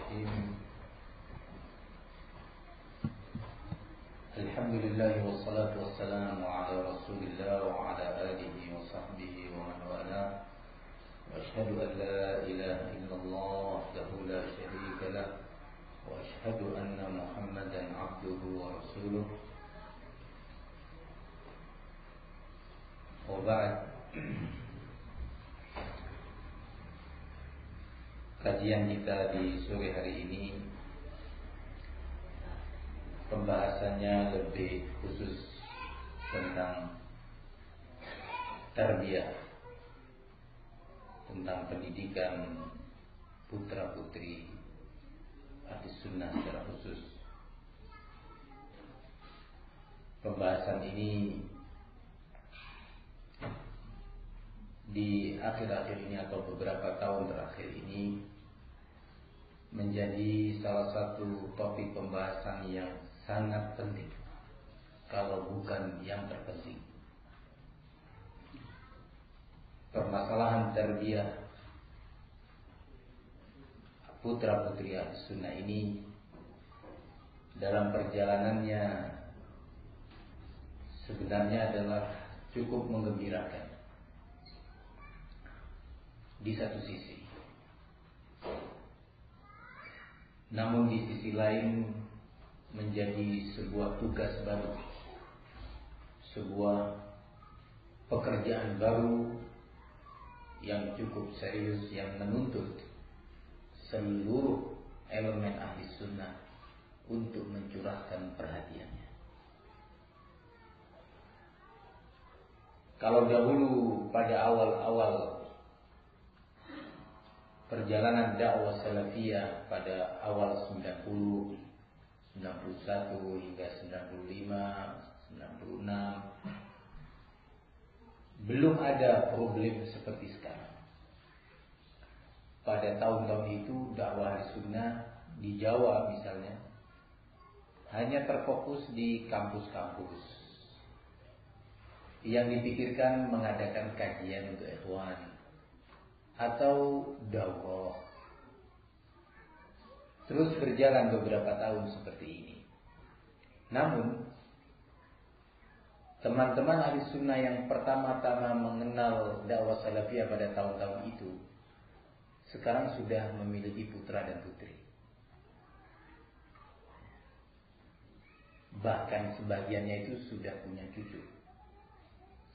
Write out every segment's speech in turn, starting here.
Bismillahirrahmanirrahim. Alhamdulillah wassalatu wassalamu ala Rasulillah wa ala alihi wa sahbihi wa man wala. Wa ashhadu an la ilaha illallah wahdahu la syarika lah wa ashhadu anna Muhammadan abduhu wa rasuluh. Wa ba'd. Kajian kita di sore hari ini pembahasannya lebih khusus tentang tarbiyah, tentang pendidikan putra putri Ahlus Sunnah secara khusus. Pembahasan ini di akhir-akhir ini atau beberapa tahun terakhir ini menjadi salah satu topik pembahasan yang sangat penting, kalau bukan yang terpenting. Permasalahan tarbiyah putra putri Ahlus Sunnah ini dalam perjalanannya sebenarnya adalah cukup menggembirakan di satu sisi. Namun di sisi lain menjadi sebuah tugas baru, sebuah pekerjaan baru yang cukup serius, yang menuntut seluruh elemen ahli sunnah untuk mencurahkan perhatiannya. Kalau dahulu pada awal-awal perjalanan dakwah salafiyah pada awal 90, 91 hingga 95, 96 belum ada problem seperti sekarang. Pada tahun-tahun itu dakwah sunnah di Jawa misalnya hanya terfokus di kampus-kampus. Yang dipikirkan mengadakan kajian untuk ikhwan atau dakwah. Terus berjalan beberapa tahun seperti ini. Namun teman-teman ahli sunnah yang pertama-tama mengenal dakwah salafiyah pada tahun-tahun itu sekarang sudah memiliki putra dan putri. Bahkan sebagiannya itu sudah punya cucu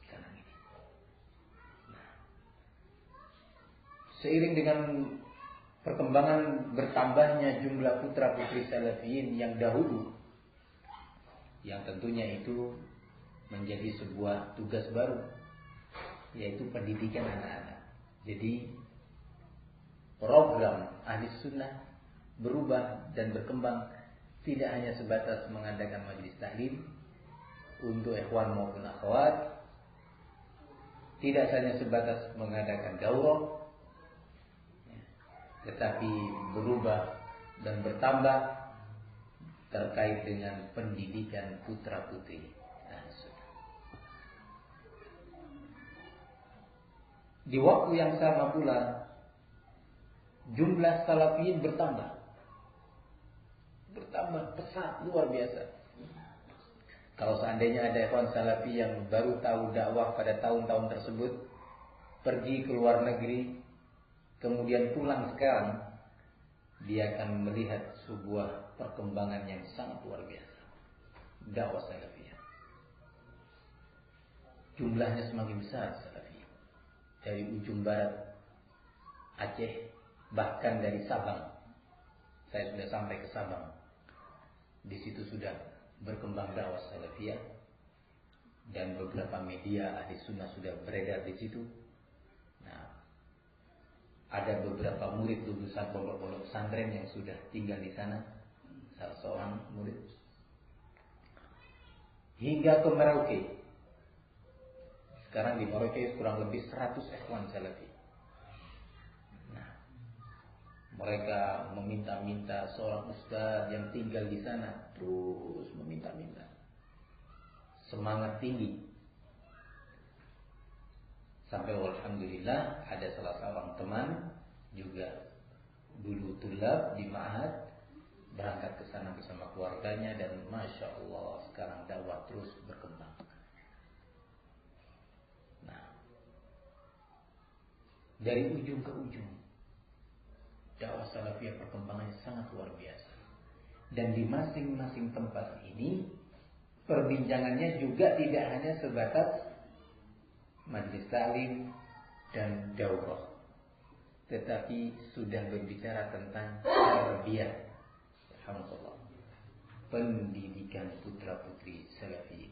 sekarang ini. Seiring dengan perkembangan bertambahnya jumlah putra putri salafiyin yang dahulu, yang tentunya itu menjadi sebuah tugas baru, yaitu pendidikan anak-anak. Jadi program ahli sunnah berubah dan berkembang, tidak hanya sebatas mengadakan majelis taklim untuk ikhwan maupun akhwat, tidak hanya sebatas mengadakan daurah, tetapi berubah dan bertambah terkait dengan pendidikan putra putri. Di waktu yang sama pula jumlah salafiyin bertambah pesat, luar biasa. Kalau seandainya ada ikhwan salafi yang baru tahu dakwah pada tahun-tahun tersebut, pergi ke luar negeri, kemudian pulang sekarang, dia akan melihat sebuah perkembangan yang sangat luar biasa. Dakwah salafiyah jumlahnya semakin besar salafiyah. Dari ujung barat Aceh, bahkan dari Sabang. Saya sudah sampai ke Sabang. Di situ sudah berkembang dakwah salafiyah dan beberapa media ahli sunnah sudah beredar di situ. Ada beberapa murid lulusan pondok-pondok pesantren yang sudah tinggal di sana, salah seorang murid. Hingga ke Merauke. Sekarang di Merauke kurang lebih 100 ikhwan salafi. Mereka meminta-minta seorang ustaz yang tinggal di sana, terus meminta-minta. Semangat tinggi. Sampai alhamdulillah ada salah seorang teman juga dulu tulab di ma'had, berangkat ke sana bersama keluarganya, dan Masya Allah sekarang dakwah terus berkembang. Nah, dari ujung ke ujung dakwah salafiyah perkembangannya sangat luar biasa. Dan di masing-masing tempat ini perbincangannya juga tidak hanya sebatas majelis taklim dan daurah, tetapi sudah berbicara tentang tarbiyah, alhamdulillah, pendidikan putra-putri salafi.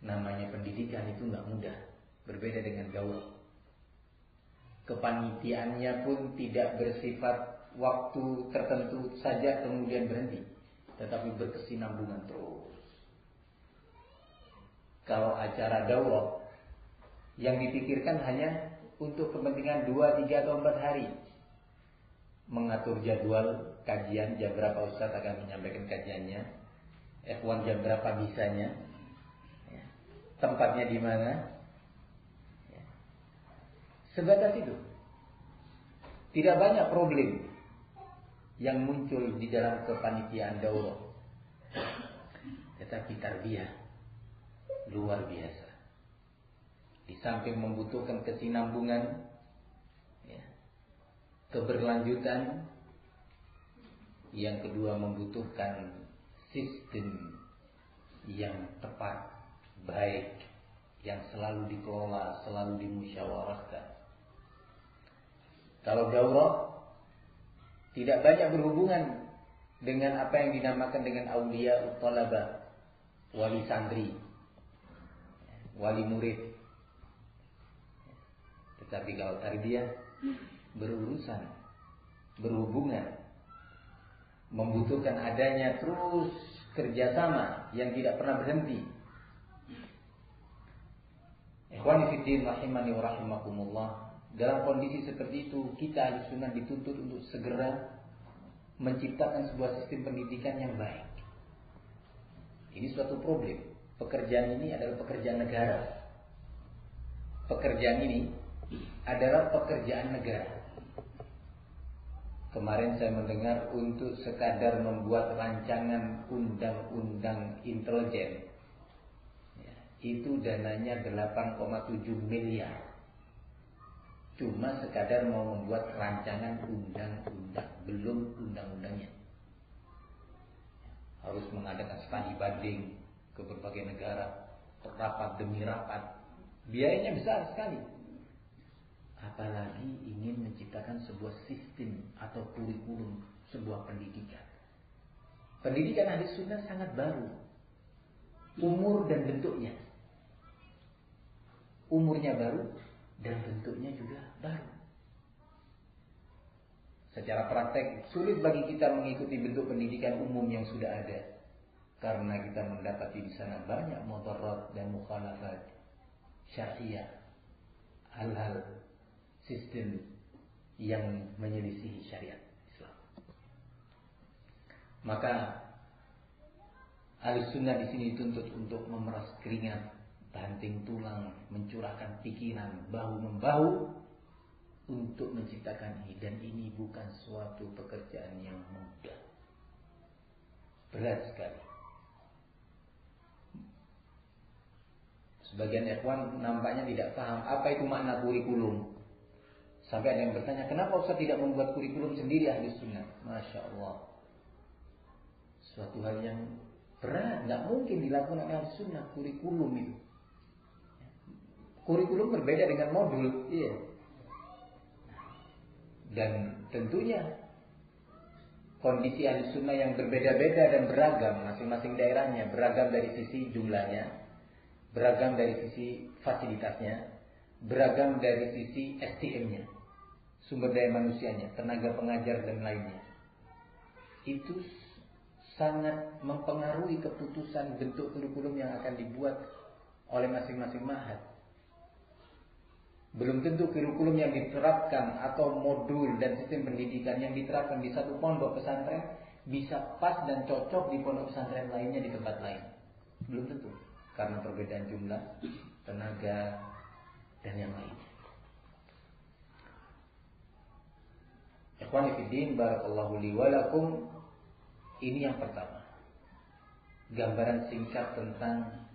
Namanya pendidikan itu nggak mudah, berbeda dengan daurah. Kepanitiaannya pun tidak bersifat waktu tertentu saja kemudian berhenti, tetapi berkesinambungan terus. Kalau acara daurah yang dipikirkan hanya untuk kepentingan 2, 3 atau 4 hari, mengatur jadwal kajian, jam berapa Ustaz akan menyampaikan kajiannya, F1 jam berapa bisanya, tempatnya di mana, sebatas itu. Tidak banyak problem yang muncul di dalam kepanitiaan daurah, tetapi tarbiyah luar biasa. Di samping membutuhkan kesinambungan, keberlanjutan, yang kedua membutuhkan sistem yang tepat, baik, yang selalu dikelola, selalu dimusyawarahkan. Kalau daurah tidak banyak berhubungan dengan apa yang dinamakan dengan aulia talabah, wali santri, wali murid. Tetapi kalau tarbiyah berurusan, berhubungan, membutuhkan adanya terus kerjasama yang tidak pernah berhenti. Ikhwani fiddin rahimani wa rahimakumullah. Dalam kondisi seperti itu, kita Ahlussunnah dituntut untuk segera menciptakan sebuah sistem pendidikan yang baik. Ini suatu problem. Pekerjaan ini adalah pekerjaan negara. Pekerjaan ini adalah pekerjaan negara. Kemarin saya mendengar untuk sekadar membuat rancangan undang-undang intelijen, itu dananya 8,7 miliar. Cuma sekadar mau membuat rancangan undang-undang, belum undang-undangnya. Harus mengadakan studi banding ke berbagai negara, rapat demi rapat. Biayanya besar sekali. Apalagi ingin menciptakan sebuah sistem atau kurikulum, sebuah pendidikan. Pendidikan Ahlussunnah sangat baru, umur dan bentuknya. Umurnya baru dan bentuknya juga baru. Secara praktek sulit bagi kita mengikuti bentuk pendidikan umum yang sudah ada, karena kita mendapati di sana banyak mudarat dan mukhalafat syariah, hal-hal sistem yang menyelisihi syariat Islam. Maka Ahlussunnah di sini dituntut untuk memeras keringat, banting tulang, mencurahkan pikiran, bahu-membahu untuk menciptakan ini. Dan ini bukan suatu pekerjaan yang mudah, berat sekali. Sebagian ikhwan nampaknya tidak paham apa itu makna kurikulum. Sampai ada yang bertanya, kenapa Ustaz tidak membuat kurikulum sendiri Ahlussunnah? Masya Allah, suatu hal yang berat, nggak mungkin dilakukan oleh Ahlussunnah. Kurikulum itu, kurikulum berbeda dengan modul, iya. Dan tentunya kondisi Ahlussunnah yang berbeda-beda dan beragam, masing-masing daerahnya beragam dari sisi jumlahnya, beragam dari sisi fasilitasnya, beragam dari sisi SDM-nya, sumber daya manusianya, tenaga pengajar dan lainnya. Itu sangat mempengaruhi keputusan bentuk kurikulum yang akan dibuat oleh masing-masing ma'had. Belum tentu kurikulum yang diterapkan atau modul dan sistem pendidikan yang diterapkan di satu pondok pesantren bisa pas dan cocok di pondok pesantren lainnya di tempat lain. Belum tentu, karena perbedaan jumlah, tenaga, dan yang lain. Ikhwani fiddin, barakallahu li wa lakum. Ini yang pertama, gambaran singkat tentang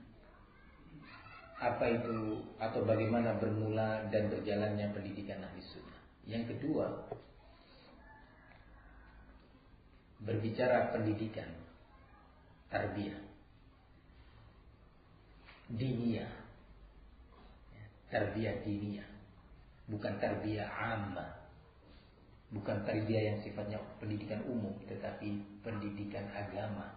apa itu atau bagaimana bermula dan berjalannya pendidikan ahli sunnah. Yang kedua, berbicara pendidikan tarbiyah diniyah, tarbiyah diniyah, bukan tarbiyah ammah, bukan tarbiyah yang sifatnya pendidikan umum, tetapi pendidikan agama.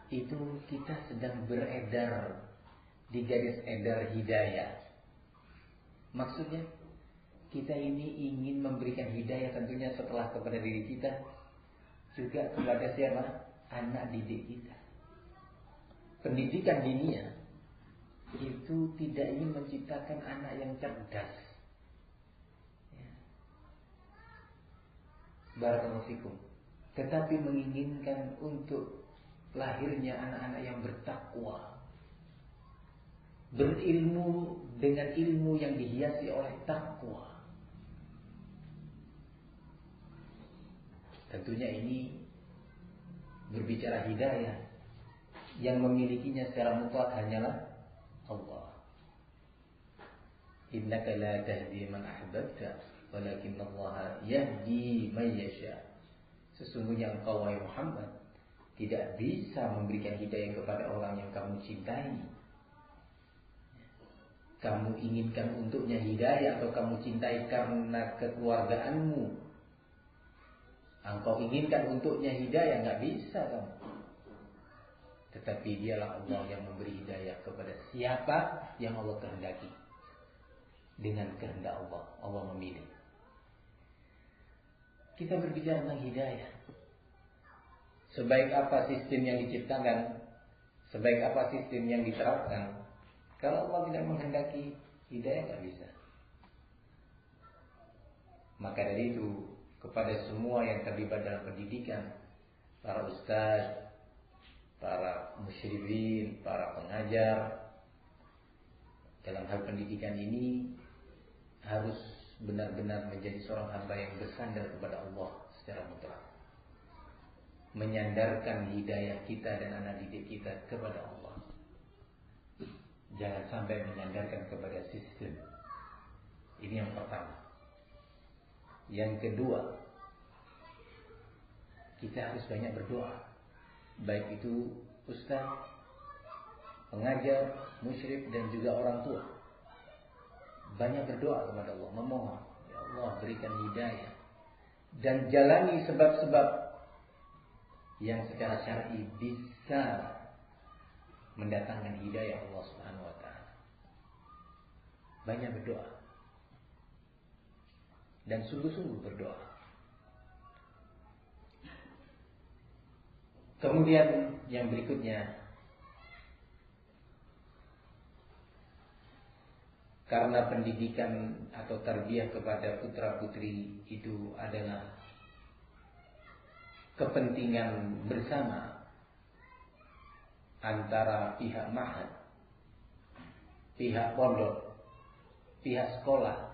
Itu kita sedang beredar di garis edar hidayah. Maksudnya kita ini ingin memberikan hidayah tentunya setelah kepada diri kita, juga kepada siapa? Anak didik kita. Pendidikan diniyah itu tidak ingin menciptakan anak yang cerdas. Barakallahu fikum. Tetapi menginginkan untuk lahirnya anak-anak yang bertakwa, berilmu dengan ilmu yang dihiasi oleh takwa. Tentunya ini berbicara hidayah, yang memilikinya secara mutlak hanyalah Allah. Innaka la tahdi man ahbabta walakin Allah yahdi man yasha. Sesungguhnya engkau wahai Muhammad tidak bisa memberikan hidayah kepada orang yang kamu cintai. Kamu inginkan untuknya hidayah atau kamu cintai karena kekeluargaanmu. Engkau inginkan untuknya hidayah, enggak bisa kamu. Tetapi dialah Allah yang memberi hidayah kepada siapa yang Allah kehendaki. Dengan kehendak Allah, Allah memilih. Kita berbicara tentang hidayah. Sebaik apa sistem yang diciptakan, sebaik apa sistem yang diterapkan, kalau Allah tidak menghendaki, hidayah tidak bisa. Maka dari itu, kepada semua yang terlibat dalam pendidikan, para ustaz, para musyrifin, para pengajar, dalam hal pendidikan ini harus benar-benar menjadi seorang hamba yang bersandar kepada Allah secara mutlak, menyandarkan hidayah kita dan anak didik kita kepada Allah. Jangan sampai menyandarkan kepada sistem. Ini yang pertama. Yang kedua, kita harus banyak berdoa, baik itu ustaz, pengajar, musyrif, dan juga orang tua. Banyak berdoa kepada Allah, memohon, ya Allah berikan hidayah, dan jalani sebab-sebab yang secara syar'i bisa mendatangkan hidayah Allah Subhanahu wa taala. Banyak berdoa dan sungguh-sungguh berdoa. Kemudian yang berikutnya, karena pendidikan atau tarbiyah kepada putra-putri itu adalah kepentingan bersama antara pihak ma'had, pihak pondok, pihak sekolah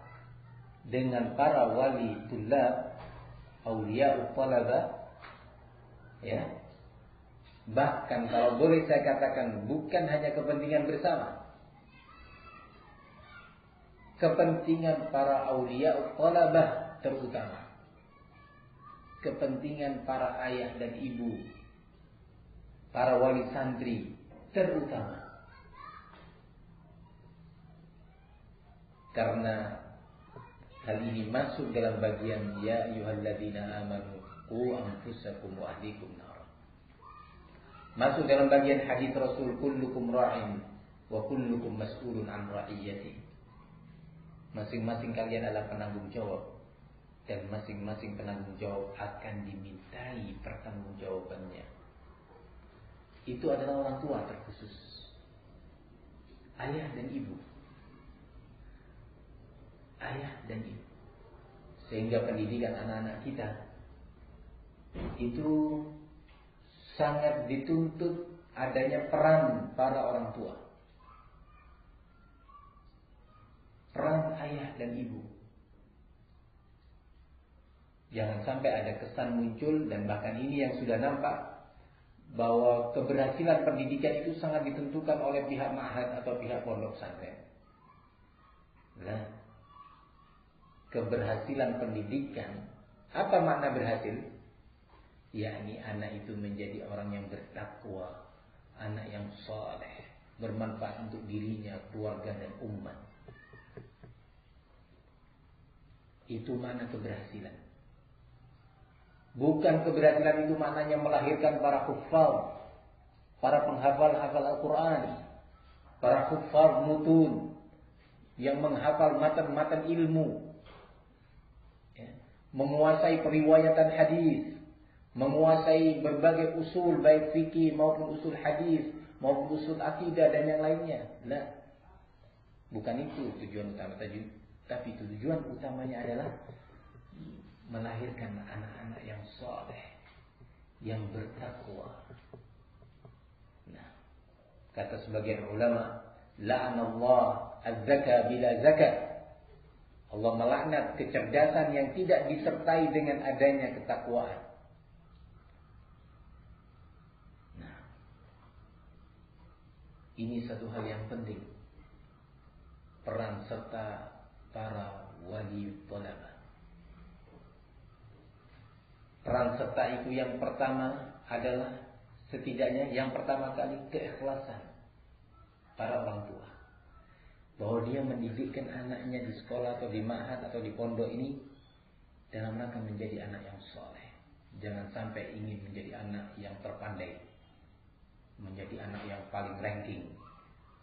dengan para wali tulab, auliya talaba, ya. Bahkan kalau boleh saya katakan, bukan hanya kepentingan bersama, kepentingan para auliya talabah terutama, kepentingan para ayah dan ibu, para wali santri terutama. Karena hal ini masuk dalam bagian ya ayyuhalladzina amanu qu anfusakum wa ahlikum nar. Masuk dalam bagian hadis Rasul, kullukum ra'in wa kullukum mas'ulun an ra'iyati. Masing-masing kalian adalah penanggung jawab, dan masing-masing penanggung jawab akan dimintai pertanggungjawabannya. Itu adalah orang tua terkhusus, ayah dan ibu. Ayah dan ibu. Sehingga pendidikan anak-anak kita itu sangat dituntut adanya peran para orang tua, peran ayah dan ibu. Jangan sampai ada kesan muncul, dan bahkan ini yang sudah nampak, bahwa keberhasilan pendidikan itu sangat ditentukan oleh pihak ma'had atau pihak pondok pesantren. Nah, keberhasilan pendidikan, apa makna berhasil? Yakni anak itu menjadi orang yang bertakwa, anak yang saleh, bermanfaat untuk dirinya, keluarga dan umat. Itu makna keberhasilan. Bukan keberhasilan itu maknanya melahirkan para huffaz, para penghafal-hafal Al-Quran, para huffaz mutun yang menghafal matan-matan ilmu, ya, menguasai periwayatan hadis, menguasai berbagai usul baik fikih maupun usul hadis maupun usul akidah dan yang lainnya. Nah, bukan itu tujuan utama tajwid, tapi tujuan utamanya adalah melahirkan anak-anak yang saleh, yang bertakwa. Nah, kata sebagian ulama, la'anallah az-zaka bila zakat. Allah melaknat kecerdasan yang tidak disertai dengan adanya ketakwaan. Nah, ini satu hal yang penting. Peran serta para wali thalabah. Peran serta itu yang pertama adalah, setidaknya yang pertama kali, keikhlasan para orang tua. Bahwa dia mendidikkan anaknya di sekolah atau di ma'had atau di pondok ini dalam rangka menjadi anak yang soleh. Jangan sampai ingin menjadi anak yang terpandai, menjadi anak yang paling ranking,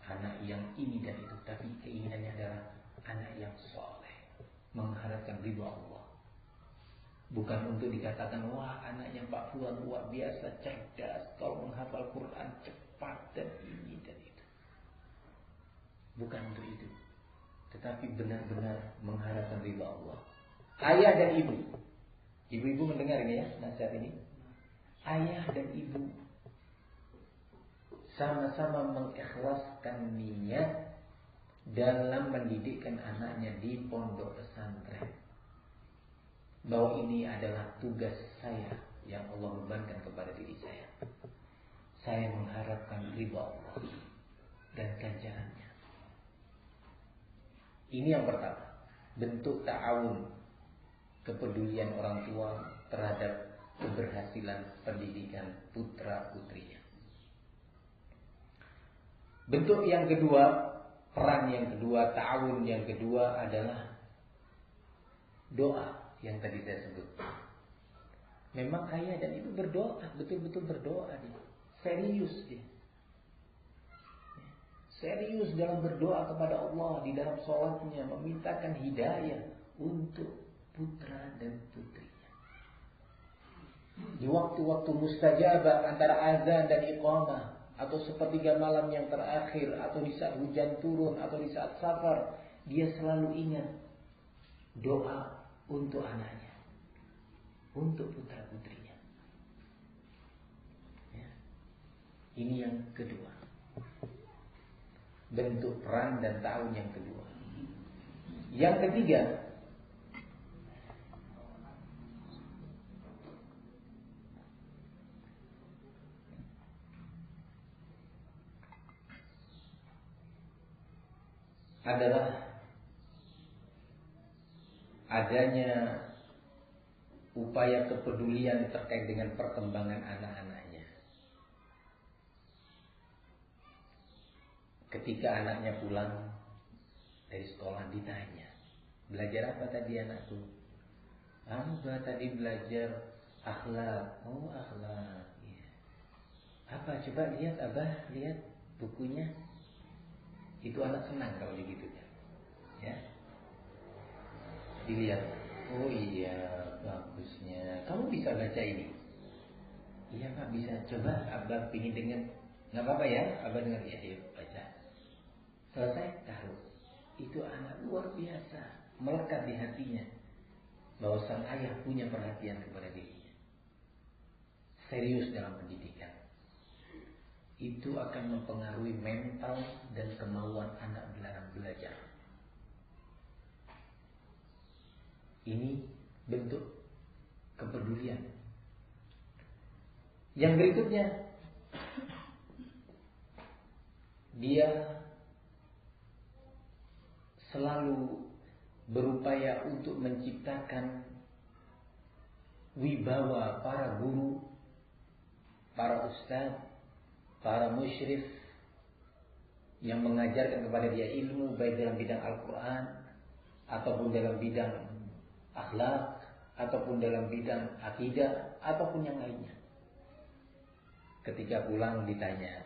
anak yang ini dan itu. Tapi keinginannya adalah anak yang soleh, mengharapkan ridha Allah. Bukan untuk dikatakan, wah anaknya Pak Fulan luar biasa, cerdas, kalau menghafal Quran cepat dan ini dan itu. Bukan untuk itu, tetapi benar-benar mengharapkan ridha Allah. Ayah dan ibu, ibu-ibu mendengar ini ya, nasihat ini. Ayah dan ibu sama-sama mengikhlaskan niat dalam mendidikkan anaknya di pondok pesantren. Bahwa ini adalah tugas saya yang Allah bebankan kepada diri saya. Saya mengharapkan ridha Allah dan ganjarannya. Ini yang pertama, bentuk ta'awun, kepedulian orang tua terhadap keberhasilan pendidikan putra-putrinya. Bentuk yang kedua, peran yang kedua, ta'awun yang kedua adalah doa yang tadi saya sebut. Memang ayah dan ibu berdoa, betul-betul berdoa dia. Serius dia. Serius dalam berdoa kepada Allah di dalam sholatnya, memintakan hidayah untuk putra dan putrinya. Di waktu-waktu mustajabah antara azan dan iqamah, atau sepertiga malam yang terakhir, atau di saat hujan turun, atau di saat safar, dia selalu ingat doa untuk anaknya, untuk putra-putrinya. Ya. Ini yang kedua, bentuk peran dan ta'awun yang kedua. Yang ketiga, adalah adanya upaya kepedulian terkait dengan perkembangan anak-anaknya. Ketika anaknya pulang dari sekolah ditanya, belajar apa tadi anakku? Abah tadi belajar akhlak. Oh akhlak. Ya. Apa? Coba lihat Abah, lihat bukunya. Itu anak senang kalau begitu ya. Dilihat, oh iya bagusnya, kamu bisa baca ini? Iya Pak bisa, coba Abah pingin dengar. Gak apa-apa ya, Abah dengar ya, ayo baca. Selesai, taruh. Itu anak luar biasa, melekat di hatinya bahwa sang ayah punya perhatian kepada dirinya, serius dalam pendidikan. Itu akan mempengaruhi mental dan kemauan anak dalam belajar. Ini bentuk kepedulian. Yang berikutnya, dia selalu berupaya untuk menciptakan wibawa para guru, para ustadz, para musyrif yang mengajarkan kepada dia ilmu baik dalam bidang Al-Quran ataupun dalam bidang akhlak ataupun dalam bidang akidah ataupun yang lainnya. Ketika pulang ditanya,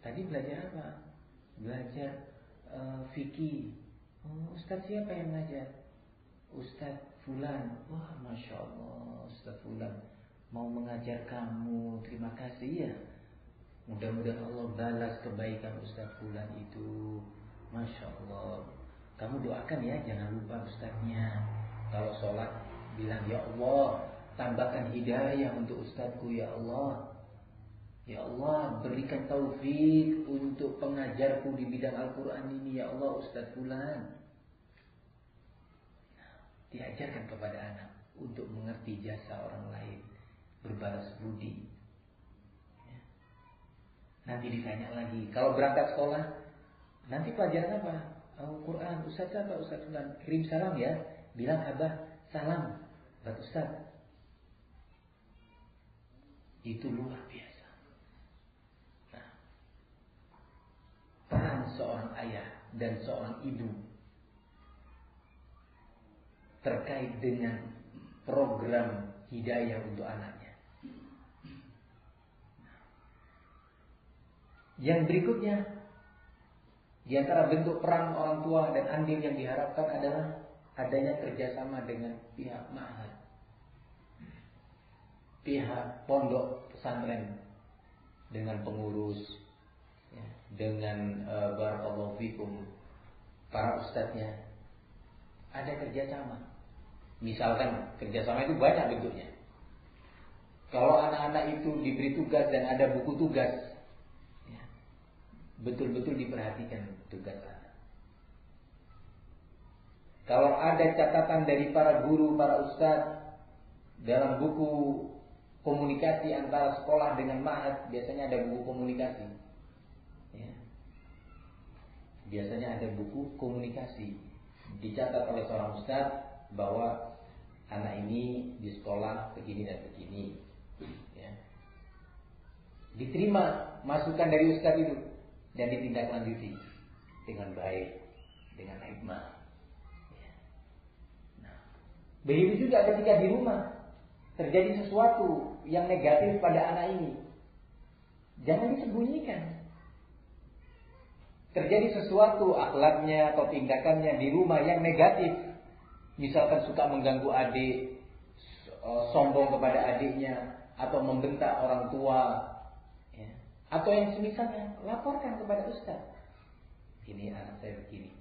tadi belajar apa? Belajar fikih. Oh, Ustaz siapa yang ngajar? Ustaz Fulan. Wah, Masya Allah, Ustaz Fulan mau mengajar kamu. Terima kasih ya. Mudah-mudahan Allah balas kebaikan Ustaz Fulan itu. Masya Allah. Kamu doakan ya, jangan lupa Ustaznya. Kalau sholat bilang, ya Allah, tambahkan hidayah untuk Ustazku ya Allah. Ya Allah, berikan taufik untuk pengajarku di bidang Al-Quran ini. Ya Allah, Ustaz Fulan. Diajarkan kepada anak untuk mengerti jasa orang lain, berbalas budi. Nanti ditanya lagi, kalau berangkat sekolah, nanti pelajaran apa? Al-Quran. Ustaz apa? Ustaz Fulan. Kirim salam ya. Bilang abah salam buat Ustaz. Itu luar biasa. Peran seorang ayah dan seorang ibu terkait dengan program hidayah untuk anaknya. Yang berikutnya, di antara bentuk peran orang tua dan andil yang diharapkan adalah adanya kerjasama dengan pihak ma'had, pihak pondok pesantren, dengan pengurus, dengan barakallahu fikum para ustadznya. Ada kerjasama. Misalkan kerjasama itu banyak bentuknya. Kalau anak-anak itu diberi tugas dan ada buku tugas, betul-betul diperhatikan tugas anak. Kalau ada catatan dari para guru, para ustadz dalam buku komunikasi antara sekolah dengan ma'had, biasanya ada buku komunikasi. Biasanya ada buku komunikasi, dicatat oleh seorang ustadz bahwa anak ini di sekolah begini dan begini. Diterima masukan dari ustadz itu dan ditindaklanjuti dengan baik, dengan hikmah. Begitu juga ketika di rumah terjadi sesuatu yang negatif pada anak ini, jangan disembunyikan. Terjadi sesuatu akhlaknya atau tindakannya di rumah yang negatif, misalkan suka mengganggu adik, sombong kepada adiknya, atau membentak orang tua, atau yang semisalnya, laporkan kepada ustaz. Ini anak saya begini.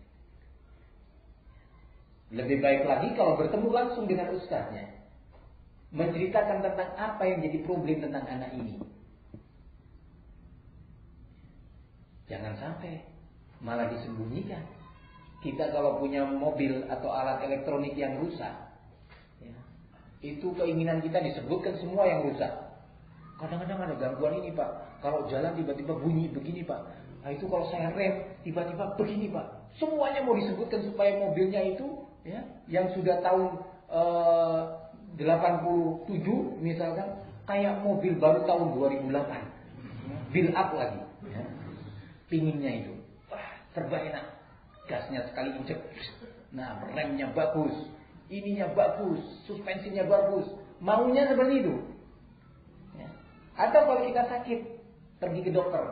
Lebih baik lagi kalau bertemu langsung dengan ustaznya, menceritakan tentang apa yang jadi problem tentang anak ini. Jangan sampai malah disembunyikan. Kita kalau punya mobil atau alat elektronik yang rusak, itu keinginan kita disebutkan semua yang rusak. Kadang-kadang ada gangguan ini Pak, kalau jalan tiba-tiba bunyi begini Pak. Nah itu kalau saya rem tiba-tiba begini Pak. Semuanya mau disebutkan supaya mobilnya itu yang sudah tahun 87 misalkan, kayak mobil baru tahun 2008, build up lagi. Pinginnya itu serba enak, gasnya sekali injek, nah remnya bagus, ininya bagus, suspensinya bagus, maunya seperti itu. Atau kalau kita sakit, pergi ke dokter,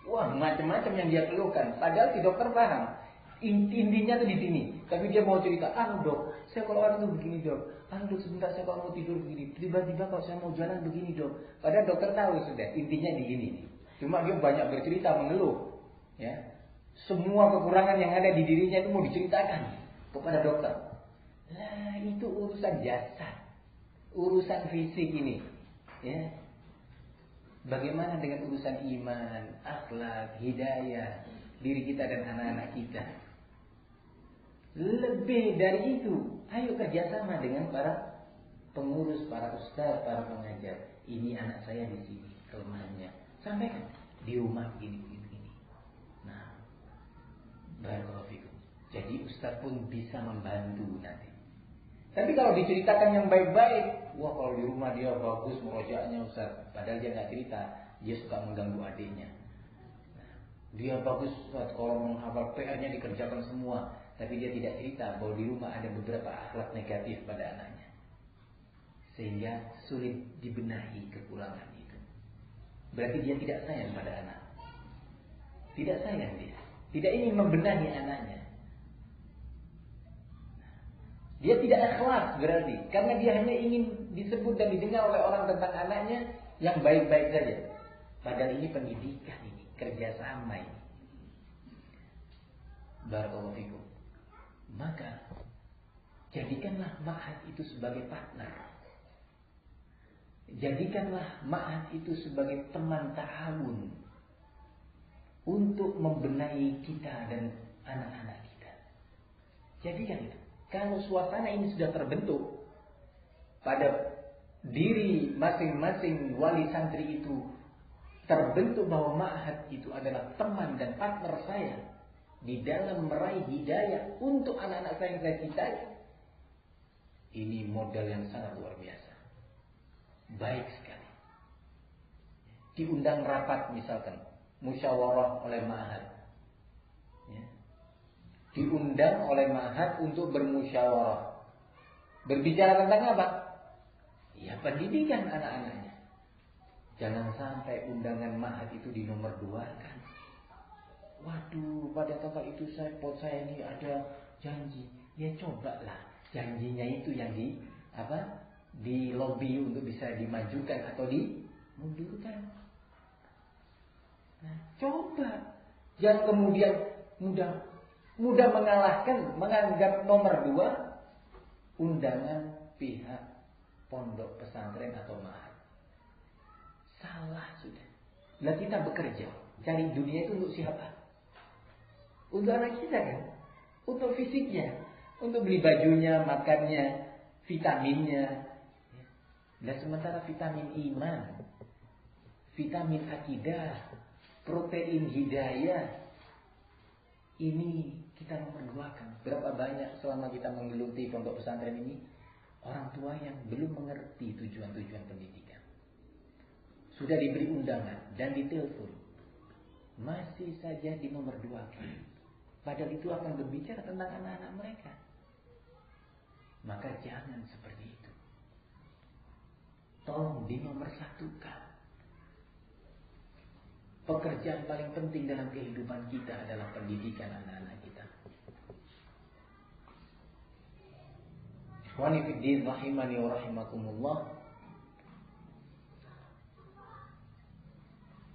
wah macam-macam yang dia keluhkan, padahal si dokter paham intinya tuh di sini, tapi dia mau cerita, dok, saya kalau orang itu begini dok, dok sebentar saya kalau mau tidur begini, tiba-tiba kalau saya mau jalan begini dok, padahal dokter tahu sudah intinya di sini. Cuma dia banyak bercerita, mengeluh, semua kekurangan yang ada di dirinya itu mau diceritakan kepada dokter. Nah, itu urusan jasad, urusan fisik ini. Bagaimana dengan urusan iman, akhlak, hidayah diri kita dan anak-anak kita? Lebih dari itu, Ayo kerjasama dengan para pengurus, para ustaz, para pengajar. Ini anak saya di sini kelemahannya. Sampaikan di rumah gini. Nah, barakallahu fikum. Jadi ustaz pun bisa membantu nanti. Tapi kalau diceritakan yang baik-baik, wah kalau di rumah dia bagus murojaahnya ustaz. Padahal dia nggak cerita, dia suka mengganggu adiknya. Dia bagus ustaz kalau menghafal PR-nya dikerjakan semua. Tapi dia tidak cerita bahwa di rumah ada beberapa akhlak negatif pada anaknya. Sehingga sulit dibenahi kekurangan itu. Berarti dia tidak sayang pada anak. Tidak sayang dia. Tidak ingin membenahi anaknya. Dia tidak ikhlas berarti. Karena dia hanya ingin disebut dan didengar oleh orang tentang anaknya yang baik-baik saja. Padahal ini pendidikan ini. Kerjasama ini. Barakallahu fikum. Maka jadikanlah ma'had itu sebagai partner. Jadikanlah ma'had itu sebagai teman ta'awun untuk membenahi kita dan anak-anak kita. Jadikan itu. Kalau suasana ini sudah terbentuk pada diri masing-masing wali santri itu, terbentuk bahwa ma'had itu adalah teman dan partner saya di dalam meraih hidayah untuk anak-anak saya yang saya cintai. Ini modal yang sangat luar biasa. Baik sekali. Diundang rapat misalkan, musyawarah oleh ma'had. Ya. Diundang oleh ma'had untuk bermusyawarah. Berbicara tentang apa? Ya pendidikan anak-anaknya. Jangan sampai undangan ma'had itu dinomor-duakan. Waduh, pada tanggal itu saya ini ada janji. Ya cobalah janjinya itu yang di lobby untuk bisa dimajukan atau dimundurkan. Nah, coba. Jangan kemudian mudah menganggap nomor 2 undangan pihak pondok pesantren atau ma'had. Salah sudah. Lah kita bekerja, cari dunia itu untuk siapa? Untuk anak kita kan? Untuk fisiknya, untuk beli bajunya, makannya, vitaminnya. Dan sementara vitamin iman, vitamin akidah, protein hidayah, ini kita nomor-duakan. Berapa banyak selama kita menggeluti pondok pesantren ini orang tua yang belum mengerti tujuan-tujuan pendidikan. Sudah diberi undangan dan ditelepon, masih saja dinomor-duakan. Padahal itu akan berbicara tentang anak-anak mereka. Maka jangan seperti itu. Tolong dinomorsatukan. Pekerjaan paling penting dalam kehidupan kita adalah pendidikan anak-anak kita. Ikhwani fiddin rahimani wa rahimakumullah.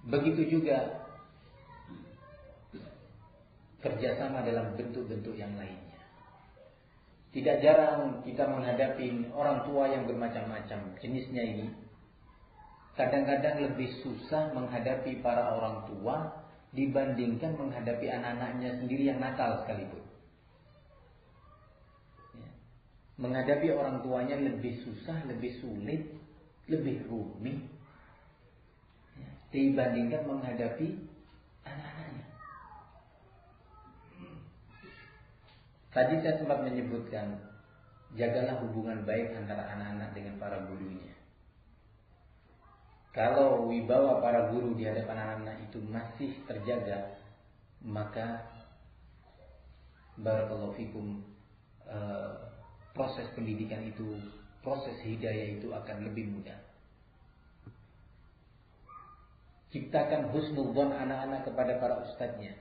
Begitu juga kerjasama dalam bentuk-bentuk yang lainnya. Tidak jarang kita menghadapi orang tua yang bermacam-macam jenisnya ini. Kadang-kadang lebih susah menghadapi para orang tua dibandingkan menghadapi anak-anaknya sendiri yang nakal sekalipun. Ya. Menghadapi orang tuanya lebih susah, lebih sulit, lebih rumit ya, dibandingkan menghadapi anak-anaknya. Tadi saya sempat menyebutkan, jagalah hubungan baik antara anak-anak dengan para gurunya. Kalau wibawa para guru di hadapan anak-anak itu masih terjaga, maka barakallahu fikum, proses pendidikan itu, proses hidayah itu akan lebih mudah. Ciptakan husnudzon anak-anak kepada para ustadznya.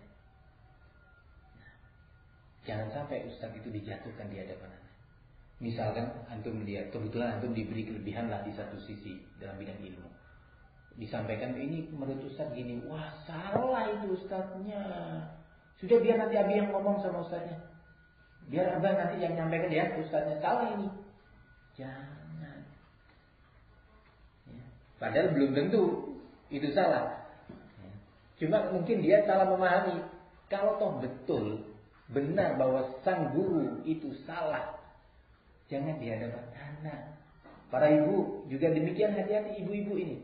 Jangan sampai ustadz itu dijatuhkan di hadapan anak. Misalkan antum lihat, kebetulan antum diberi kelebihan lah di satu sisi dalam bidang ilmu. Disampaikan ini menurut ustadz gini, wah salah itu ustadznya. Sudah biar nanti abi yang ngomong sama ustadznya. Biar abang nanti yang nyampaikan ya ustadznya, salah ini. Jangan. Ya. Padahal belum tentu itu salah. Ya. Cuma mungkin dia salah memahami. Kalau toh betul benar bahwa sang guru itu salah Jangan di hadapan anak. Para ibu juga demikian, hati-hati ibu-ibu ini.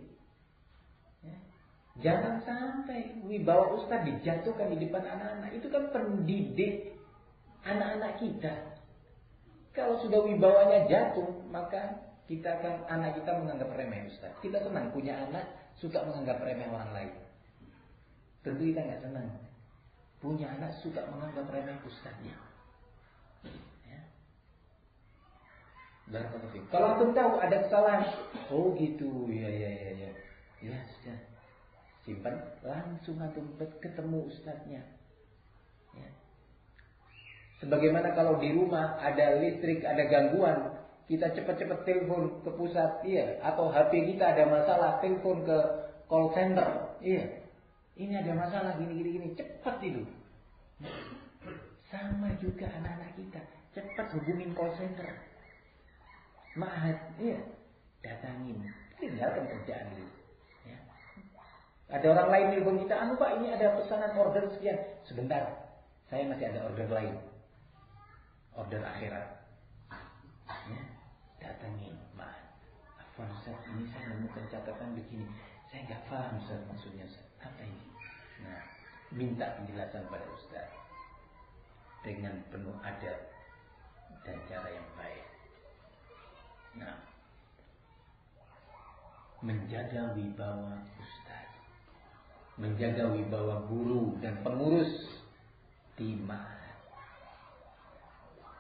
Ya. Jangan sampai wibawa ustaz dijatuhkan di depan anak-anak. Itu kan pendidik anak-anak kita. Kalau sudah wibawanya jatuh, maka anak kita menganggap remeh ustaz. Kita senang punya anak suka menganggap remeh orang lain. Tentu kita nggak senang punya anak suka menganggap remeh ustaznya. Ya. Kalau antum tahu ada kesalahan, oh gitu, ya, sudah simpan, langsung antum ketemu ustaznya. Ya. Sebagaimana kalau di rumah ada listrik, ada gangguan, kita cepat-cepat telepon ke pusat, iya, atau HP kita ada masalah, telepon ke call center, iya. Ini ada masalah gini, cepat itu. Sama juga anak-anak kita, cepat hubungin call center. Ma'had, iya, datangin, tinggalkan kerjaan itu. Ya. Ada orang lain telepon kita, Pak, ini ada pesanan order sekian. Sebentar, saya masih ada order lain, order akhirat. Ya. Datangin, Ma'had. Afwan Ustaz, ini saya menemukan catatan begini. Saya nggak paham Ustaz, maksudnya Ustaz. Apa ini? Nah, minta penjelasan pada Ustaz dengan penuh adab dan cara yang baik. Nah, menjaga wibawa Ustaz, menjaga wibawa guru dan pengurus di ma'had.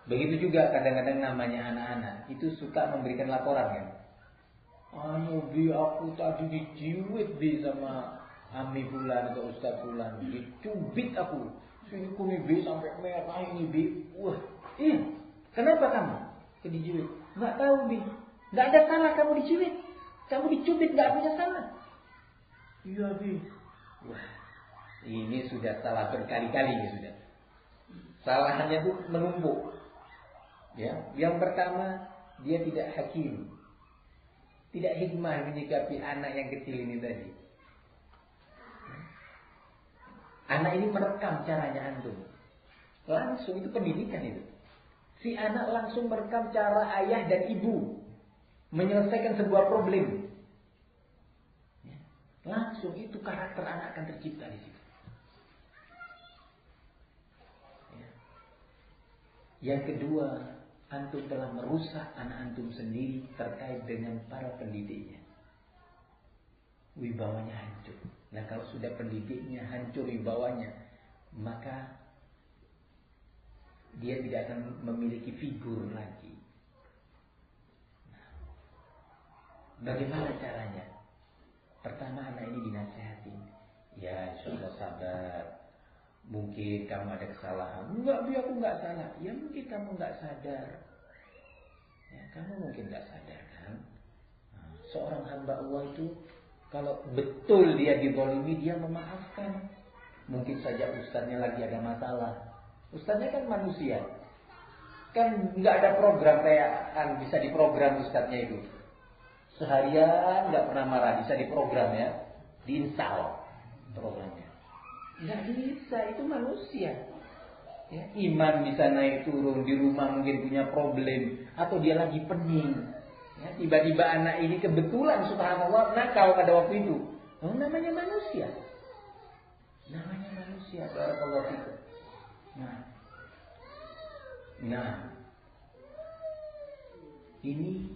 Begitu juga kadang-kadang namanya anak-anak itu suka memberikan laporan kan. Aku tadi dijiwit sama Ami Fulan atau Ustaz Fulan, dicubit aku. Sini kuning B sampai merah ini B. Wah, iya. Kenapa kamu dijiwit? Nggak tahu B. Nggak ada salah kamu dijiwit. Kamu dicubit nggak punya salah. Iya B. Wah, ini sudah salah berkali-kali ini sudah. Salahnya itu menumpuk. Ya, yang pertama dia tidak hakim, tidak hikmah menyikapi anak yang kecil ini tadi. Anak ini merekam caranya antum. Langsung itu pendidikan itu. Si anak langsung merekam cara ayah dan ibu menyelesaikan sebuah problem. Ya. Langsung itu karakter anak akan tercipta di situ. Ya. Yang kedua, antum telah merusak anak antum sendiri terkait dengan para pendidiknya. Wibawanya hancur. Nah, kalau sudah pendidiknya hancur wibawanya, maka dia tidak akan memiliki figur lagi. Nah, bagaimana caranya? Pertama, anak ini dinasihatin. Ya, insyaallah sabar. Mungkin kamu ada kesalahan. Enggak, aku enggak salah. Ya, mungkin kamu enggak sadar. Ya, kamu mungkin enggak sadar kan? Nah, seorang hamba Allah itu kalau betul dia dizalimi, dia memaafkan. Mungkin saja ustaznya lagi ada masalah. Ustaznya kan manusia. Kan nggak ada program kayak bisa diprogram ustaznya itu. Seharian nggak pernah marah, bisa diprogram ya, diinstal programnya. Nggak bisa, itu manusia. Ya, iman bisa naik turun, di rumah mungkin punya problem, atau dia lagi pening. Ya, tiba-tiba anak ini kebetulan subhanallah nakal pada waktu itu. Oh, namanya manusia. Namanya manusia. Barakallahu fikum. Nah, ini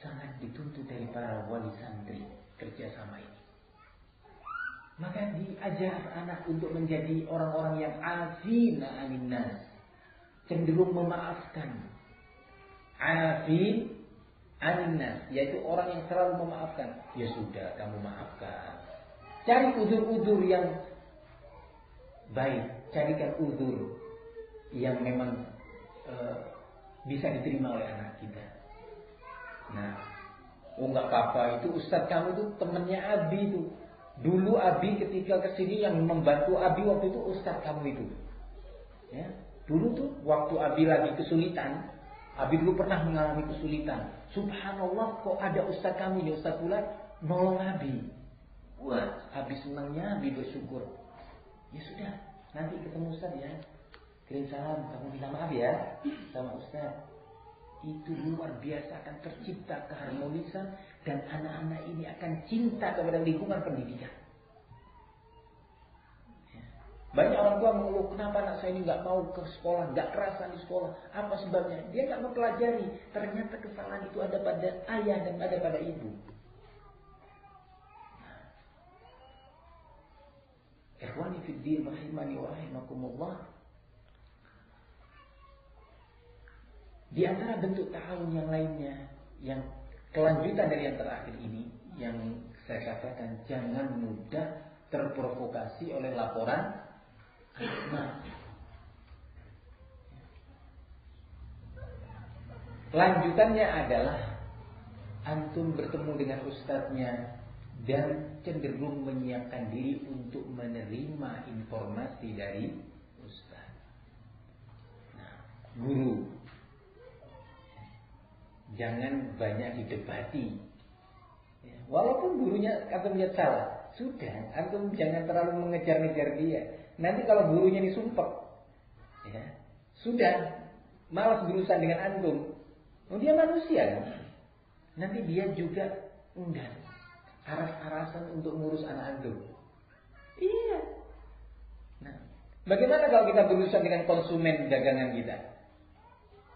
sangat dituntut dari para wali santri kerjasama ini. Maka diajar anak untuk menjadi orang-orang yang afina anin nas, cenderung memaafkan. Afin anin nas, yaitu orang yang selalu memaafkan. Ya sudah, kamu maafkan. Cari uzur-uzur yang baik, carikan uzur yang memang bisa diterima oleh anak kita. Nah, nggak apa-apa, itu ustaz kamu itu temannya Abi itu. Dulu Abi ketika kesini yang membantu Abi waktu itu ustaz kamu itu. Ya, dulu tuh waktu Abi lagi kesulitan, Abi dulu pernah mengalami kesulitan. Subhanallah, kok ada ustaz kami ini, Ustaz Fulan nolong Abi. Wah, Abi senangnya, Abi bersyukur. Ya sudah, nanti ketemu ustaz ya. Kirim salam, kamu bilang maaf ya sama ustaz. itu luar biasa akan tercipta keharmonisan dan anak-anak ini akan cinta kepada lingkungan pendidikan. Banyak orang tua mengeluh, kenapa anak saya ini nggak mau ke sekolah, nggak kerasan di sekolah. Apa sebabnya? Dia nggak mempelajari. Ternyata kesalahan itu ada pada ayah dan ada pada ibu. Ikhwani fid din rahimani wa rahimakumullah. Di antara bentuk ta'awun yang lainnya, yang kelanjutan dari yang terakhir ini, yang saya katakan jangan mudah terprovokasi oleh laporan anak. Lanjutannya adalah antum bertemu dengan ustadznya dan cenderung menyiapkan diri untuk menerima informasi dari ustadz. Nah, guru, jangan banyak didebati. Walaupun gurunya antum lihat salah, sudah, antum jangan terlalu mengejar-ngejar dia. Nanti kalau gurunya disumpek, ya, sudah malas berurusan dengan antum. Dia manusia kan? Nanti dia juga enggan aras-arasan untuk ngurus anak antum. Iya. Nah, bagaimana kalau kita berurusan dengan konsumen dagangan kita?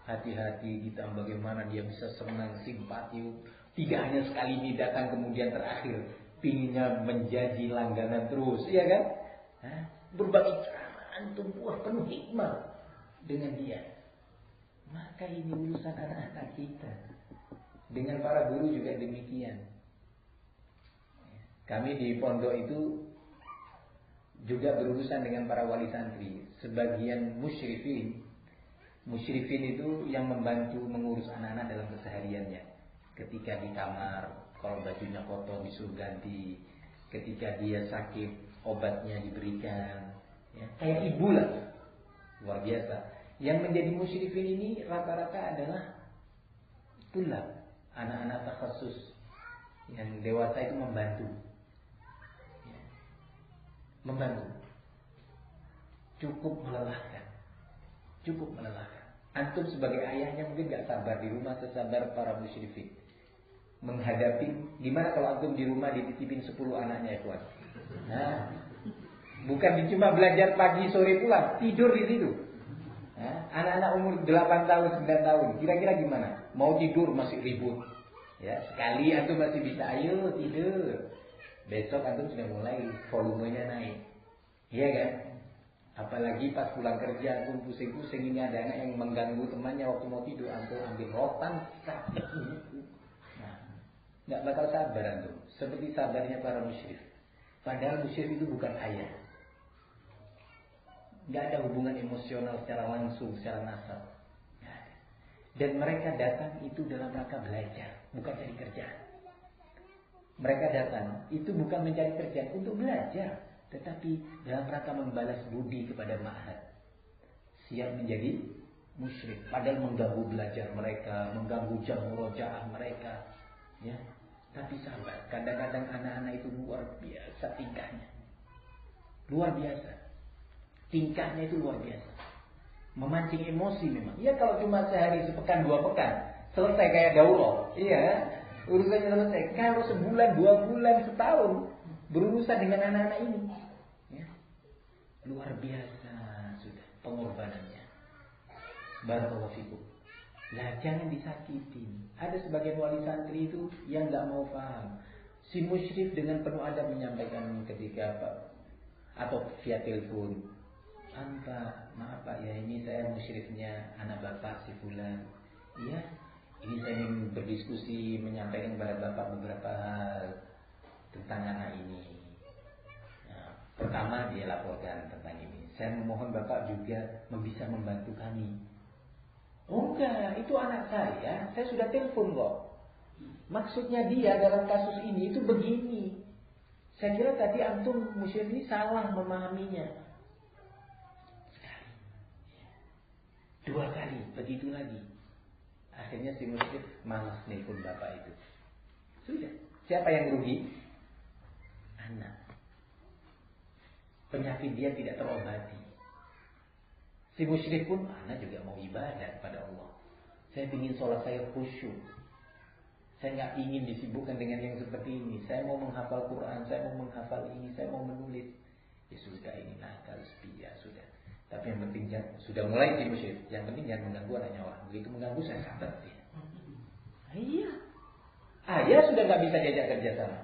Hati-hati kita bagaimana dia bisa senang, simpati. Tidak hanya sekali ini datang kemudian terakhir pinginnya menjadi langganan terus, iya kan? Hah? Berbagai cara antum buat penuh hikmah dengan dia. Maka ini urusan anak-anak kita. Dengan para guru juga demikian. Kami di pondok itu juga berurusan dengan para wali santri. Sebagian musyrifin itu yang membantu mengurus anak-anak dalam kesehariannya. Ketika di kamar, kalau bajunya kotor disuruh ganti. Ketika dia sakit, obatnya diberikan, ya, kayak ibu lah, luar biasa. Yang menjadi musyrifin ini rata-rata adalah tulab, anak-anak takhasus. Yang dewasa itu membantu, ya, membantu. Cukup melelahkan. Antum sebagai ayahnya mungkin gak sabar di rumah sesabar para musyrifin. Menghadapi, gimana kalau antum di rumah dititipin 10 anaknya ya kawan? Nah, bukan cuma belajar pagi sore pulang, tidur di situ. Nah, anak-anak umur 8 tahun, 9 tahun, kira-kira gimana? Mau tidur masih ribut. Ya, sekali antum masih bisa, ayo tidur. Besok antum sudah mulai volumenya naik. Iya kan? Apalagi pas pulang kerja antum pusing-pusing, ini ada anak yang mengganggu temannya waktu mau tidur, antum ambil rotan. Nggak bakal sabar antum. Seperti sabarnya para musyrik. Padahal musyrik itu bukan ayah. Nggak ada hubungan emosional secara langsung, secara nasab. Dan mereka datang itu dalam rangka belajar, bukan cari kerjaan. Mereka datang itu bukan mencari kerjaan, untuk belajar, tetapi dalam rangka membalas budi kepada ma'had. Siap menjadi musyrik. Padahal mengganggu belajar mereka, mengganggu jam murojaah mereka. Ya. Tapi sahabat, kadang-kadang anak-anak itu luar biasa tingkahnya. Luar biasa. Tingkahnya itu luar biasa. Memancing emosi memang. Ya kalau cuma sehari, sepekan, 2 pekan, selesai kayak daurah. Iya, urusannya selesai. Kalau sebulan, 2 bulan, setahun berurusan dengan anak-anak ini, ya, luar biasa sudah pengorbanannya. Barakallahu fikum. Lah jangan disakitin. Ada sebagian wali santri itu yang nggak mau paham. Si musyrik dengan penuh adab menyampaikan ketika apa atau via telepon, Pak, maaf Pak ya, ini saya musyriknya anak Bapak si fulan. Iya, ini saya ingin berdiskusi menyampaikan kepada Bapak beberapa hal tentang anak ini. Nah, pertama dia laporkan tentang ini. Saya memohon Bapak juga bisa membantu kami. Oh enggak, itu anak saya sudah telepon kok. Maksudnya dia dalam kasus ini itu begini. Saya kira tadi antum musyrik ini salah memahaminya. Sekali, 2 kali, begitu lagi. Akhirnya si musyrik malas telepon bapak itu. Sudah, siapa yang rugi? Anak. Penyakit dia tidak terobati. Si musyrik pun, anak juga mau ibadah kepada Allah. Saya ingin sholat saya khusyuk. Saya nggak ingin disibukkan dengan yang seperti ini. Saya mau menghafal Quran, saya mau menghafal ini, saya mau menulis. Ya sudah, ini nakal, ya sudah. Tapi yang penting sudah mulai di musyrik. Yang penting jangan mengganggu anaknya orang. Begitu mengganggu saya sabar dia. Iya. Ayah sudah nggak bisa diajak kerja sama.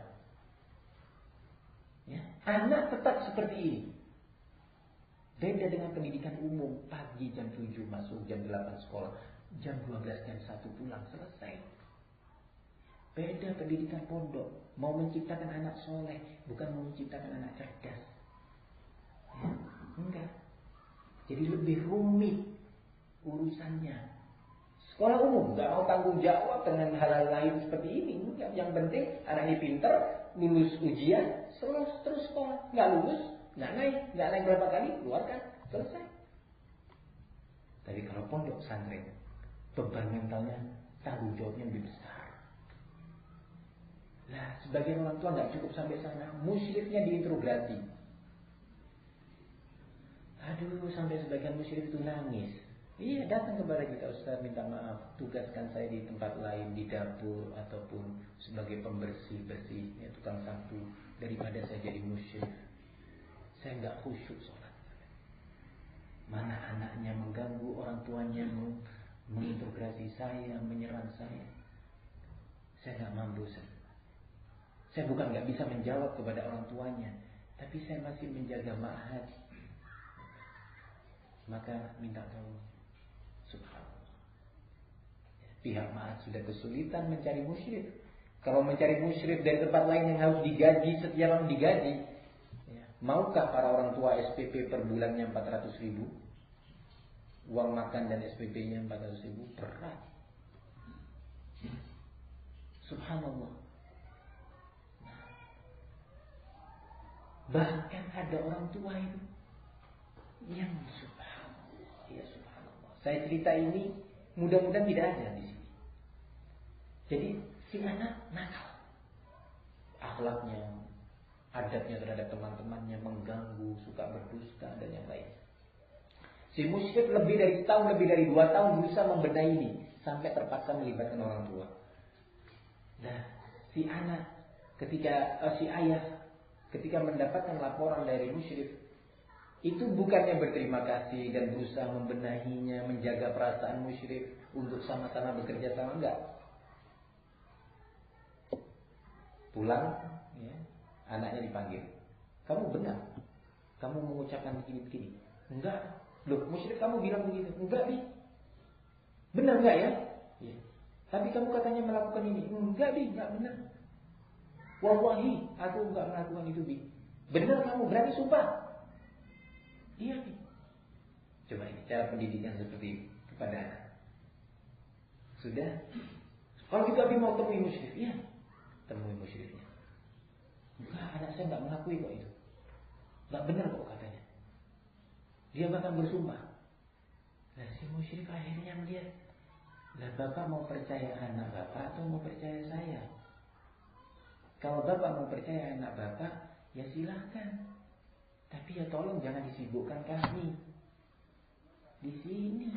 Ya, anak tetap seperti ini. Beda dengan pendidikan umum. Pagi jam 7 masuk, jam 8 sekolah, jam 12 jam 1 pulang, selesai. Beda pendidikan pondok. Mau menciptakan anak soleh, bukan mau menciptakan anak cerdas. Ya, enggak. Jadi lebih rumit urusannya. Sekolah umum nggak mau tanggung jawab dengan hal-hal lain seperti ini. Enggak. Yang penting anak ini pintar, lulus ujian, terus sekolah. Nggak lulus, nggak naik berapa kali, keluarkan, selesai. Tapi kalau pondok pesantren, beban mentalnya, tanggung jawabnya lebih besar. Nah, sebagian orang tua nggak cukup sampai sana, musyrifnya diintegrasi. Aduh, sampai sebagian musyrif itu nangis. Iya, datang kepada kita, Ustaz, minta maaf, tugaskan saya di tempat lain, di dapur ataupun sebagai pembersih, ya, tukang sapu, daripada saya jadi musyrik. Saya nggak khusyuk sholat. Mana anaknya mengganggu, orang tuanya mengintegrasi saya, menyerang saya. Saya nggak mampu. Saya bukan nggak bisa menjawab kepada orang tuanya, tapi saya masih menjaga ma'had. Maka minta tolong. Subhanallah. Pihak ma'had sudah kesulitan mencari musyrik. Kalau mencari musyrik dari tempat lain yang harus digaji, setiap orang digaji, ya, maukah para orang tua SPP per bulannya 400.000? Uang makan dan SPP-nya 400.000? Berat. Subhanallah. Bahkan ada orang tua itu yang subhanallah, ya subhanallah. Saya cerita ini mudah-mudahan tidak ada di sini. Jadi si anak nakal, akhlaknya, adatnya terhadap teman-temannya mengganggu, suka berdusta dan yang lain. Si musyrik lebih dari setahun, lebih dari 2 tahun berusaha membenahi ini sampai terpaksa melibatkan orang tua. Nah, si anak si ayah ketika mendapatkan laporan dari musyrik, itu bukannya berterima kasih dan berusaha membenahinya, menjaga perasaan musyrik untuk sama-sama bekerja sama, enggak. Pulang, ya, anaknya dipanggil. Kamu benar, kamu mengucapkan begini-begini. Enggak. Loh, musyrik kamu bilang begitu. Enggak, Bi. Benar enggak ya? Ya. Tapi kamu katanya melakukan ini. Enggak, Bi, enggak benar. Wallahi, aku enggak melakukan itu, Bi. Benar kamu, berani sumpah. Iya, Bi. Coba ini cara pendidikan seperti ini kepada anak. Sudah? Kalau gitu Abi mau temui musyrik, iya. Temui musyriknya. Enggak, anak saya enggak mengakui kok itu. Enggak benar kok katanya. Dia bahkan bersumpah. Nah, si musyrik akhirnya melihat, lah bapak mau percaya anak bapak atau mau percaya saya? Kalau bapak mau percaya anak bapak, ya silahkan. Tapi ya tolong jangan disibukkan kami di sini.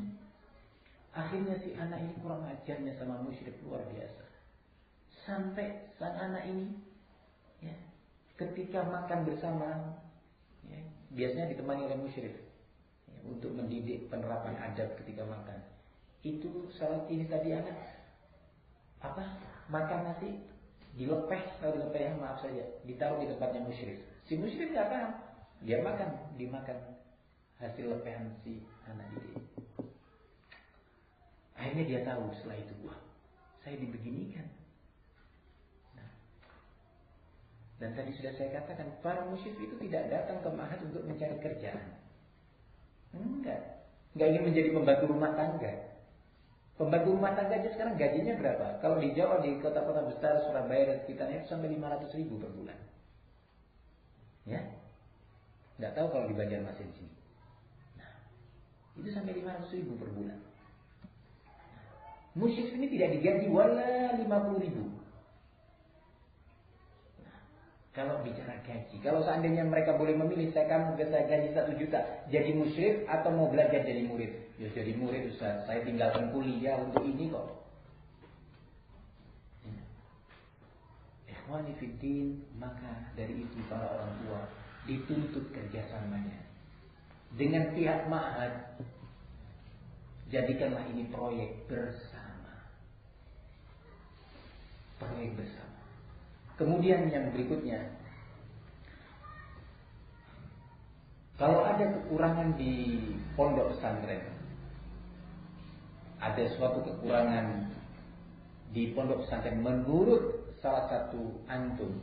Akhirnya si anak ini kurang ajarnya sama musyrik luar biasa. Sampai sang anak ini, ya, ketika makan bersama, ya, biasanya ditemani oleh musyrik, ya, untuk mendidik penerapan adab ketika makan. Itu saat ini tadi anak makan nasi dilepeh, kalau dilepeh, maaf saja, ditaruh di tempatnya musyrik. Si musyrik nggak paham, dia dimakan hasil lepehan si anak didik. Akhirnya dia tahu setelah itu, wah, saya dibeginikan. Nah, dan tadi sudah saya katakan, para musyrik itu tidak datang ke ma'had untuk mencari kerjaan. Enggak ingin menjadi pembantu rumah tangga. Pembantu rumah tangga aja sekarang gajinya berapa? Kalau di Jawa, di kota-kota besar, Surabaya dan sekitarnya itu sampai 500.000 per bulan. Ya, nggak tahu kalau di Banjarmasin sini. Nah, itu sampai 500.000 per bulan. Musyrik ini tidak digaji wala 50.000. Nah, Kalau bicara gaji, kalau seandainya mereka boleh memilih, saya gaji 1 juta, jadi musyrik atau mau belajar jadi murid? Ya jadi murid Ustaz, saya tinggalkan kuliah untuk ini kok. Ikhwani fiddin, maka dari itu para orang tua dituntut kerjasamanya dengan pihak ma'had. Jadikanlah ini proyek bersama. Proyek bersama. Kemudian yang berikutnya, kalau ada kekurangan di pondok pesantren, ada suatu kekurangan di pondok pesantren menurut salah satu antum,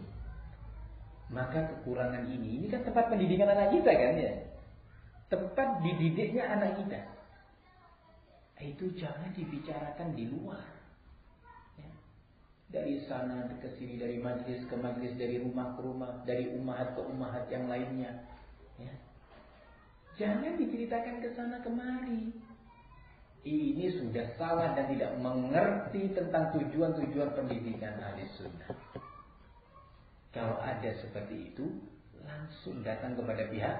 maka kekurangan ini kan tempat pendidikan anak kita kan ya, tempat dididiknya anak kita, itu jangan dibicarakan di luar. Dari sana ke sini, dari majlis ke majlis, dari rumah ke rumah, dari ummahat ke ummahat yang lainnya. Ya. Jangan diceritakan ke sana kemari. Ini sudah salah dan tidak mengerti tentang tujuan-tujuan pendidikan ahli sunnah. Kalau ada seperti itu, langsung datang kepada pihak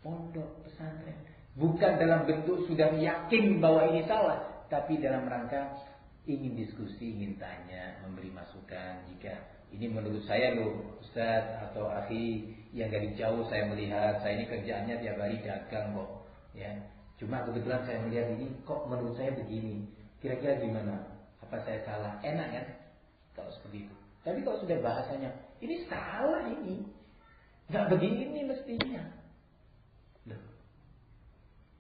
pondok pesantren. Bukan dalam bentuk sudah yakin bahwa ini salah, tapi dalam rangka ingin diskusi, ingin tanya, memberi masukan. Jika ini menurut saya loh Ustaz atau akhi yang dari jauh saya melihat, saya ini kerjaannya tiap hari dagang kok ya. Cuma kebetulan saya melihat ini kok menurut saya begini. Kira-kira gimana? Apa saya salah? Enak kan kalau seperti itu. Tapi kalau sudah bahasanya ini salah, ini nggak begini mestinya. Loh,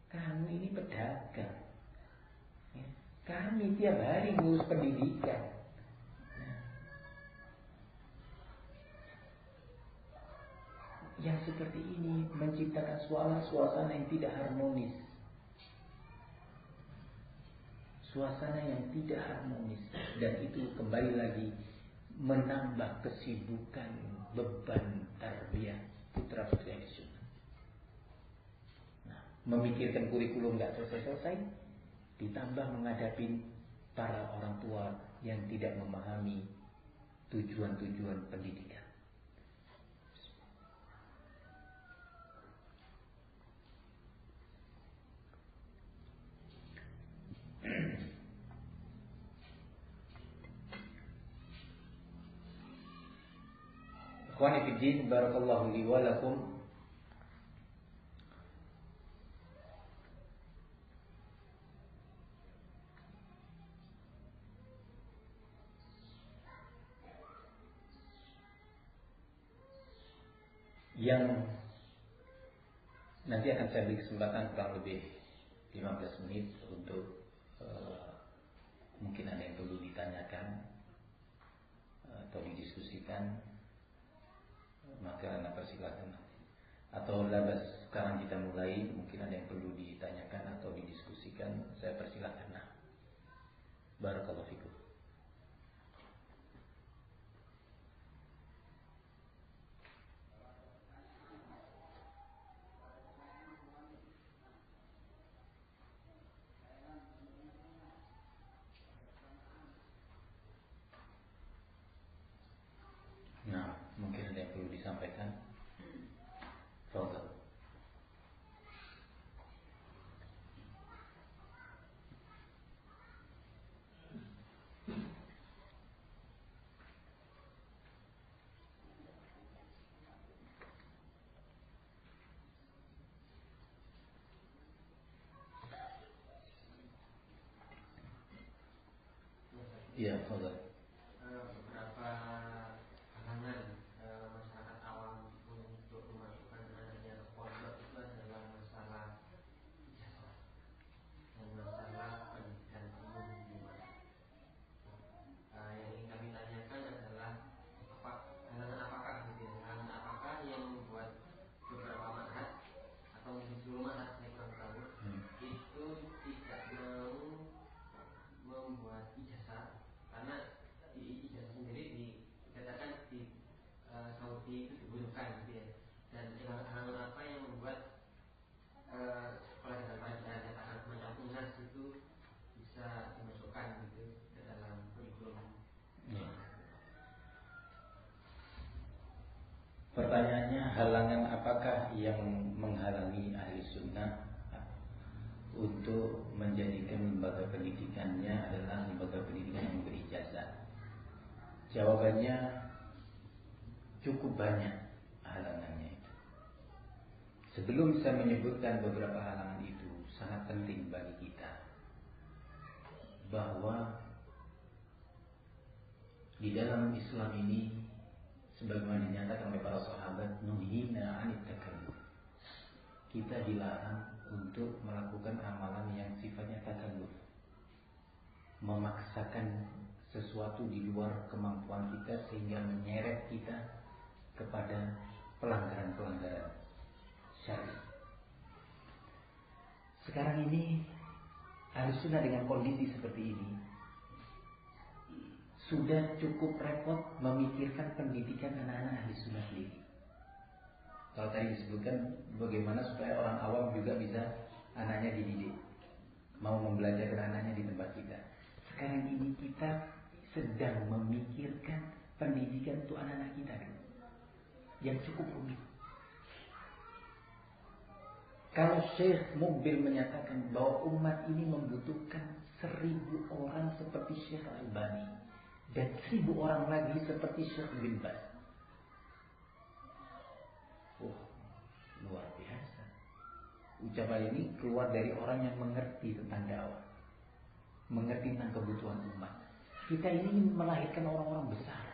kamu ini pedagang. Kami tiap hari ngurus pendidikan. Yang seperti ini menciptakan suasana yang tidak harmonis. Suasana yang tidak harmonis. Dan itu kembali lagi menambah kesibukan beban tarbiyah putra putri ahli sunnah. Nah, memikirkan kurikulum nggak selesai-selesai, ditambah menghadapi para orang tua yang tidak memahami tujuan-tujuan pendidikan. Ikhwani fiddin, barakallahu li wa lakum. Yang nanti akan saya beri kesempatan kurang lebih 15 menit untuk mungkin ada yang perlu ditanyakan atau didiskusikan, maka Anda persilakan. Atau labas sekarang kita mulai, mungkin ada yang perlu ditanyakan atau didiskusikan, saya persilakan. Nah, barakallahu fikum. Nah, mungkin ada yang perlu disampaikan. Fadhal. Iya, fadhal. Beberapa kalangan masyarakat awam untuk memasukkan anaknya ke pondok itu adalah masalah ijazah dan masalah pendidikan umum di mana. Yang ingin kami tanyakan adalah kalangan apakah yang membuat beberapa ma'had atau mungkin seluruh ma'had, saya kurang tahu, itu tidak mau membuat ijazah, karena di ijazah sendiri dikatakan apakah yang menghalangi ahli sunnah untuk menjadikan lembaga pendidikannya adalah lembaga pendidikan yang berijazah? Jawabannya cukup banyak halangannya itu. Sebelum saya menyebutkan beberapa halangan itu, sangat penting bagi kita bahwa di dalam Islam ini, sebagaimana dinyatakan oleh para sahabat, nuhina 'anit takalluf. Kita dilarang untuk melakukan amalan yang sifatnya takalluf, memaksakan sesuatu di luar kemampuan kita sehingga menyeret kita kepada pelanggaran-pelanggaran syar'i. Sekarang ini Ahlussunnah dengan kondisi seperti ini sudah cukup repot memikirkan pendidikan anak-anak Ahlussunnah sendiri. Kalau tadi disebutkan bagaimana supaya orang awam juga bisa anaknya dididik, mau membelajarkan anaknya di tempat kita. Sekarang ini kita sedang memikirkan pendidikan untuk anak-anak kita yang cukup rumit. Kalau Syekh Mukbil menyatakan bahwa umat ini membutuhkan 1000 orang seperti Syekh Al-Albani dan 1000 orang lagi seperti Syekh bin Baz. Luar biasa. Ucapan ini keluar dari orang yang mengerti tentang dakwah, mengerti tentang kebutuhan umat. Kita ingin melahirkan orang-orang besar.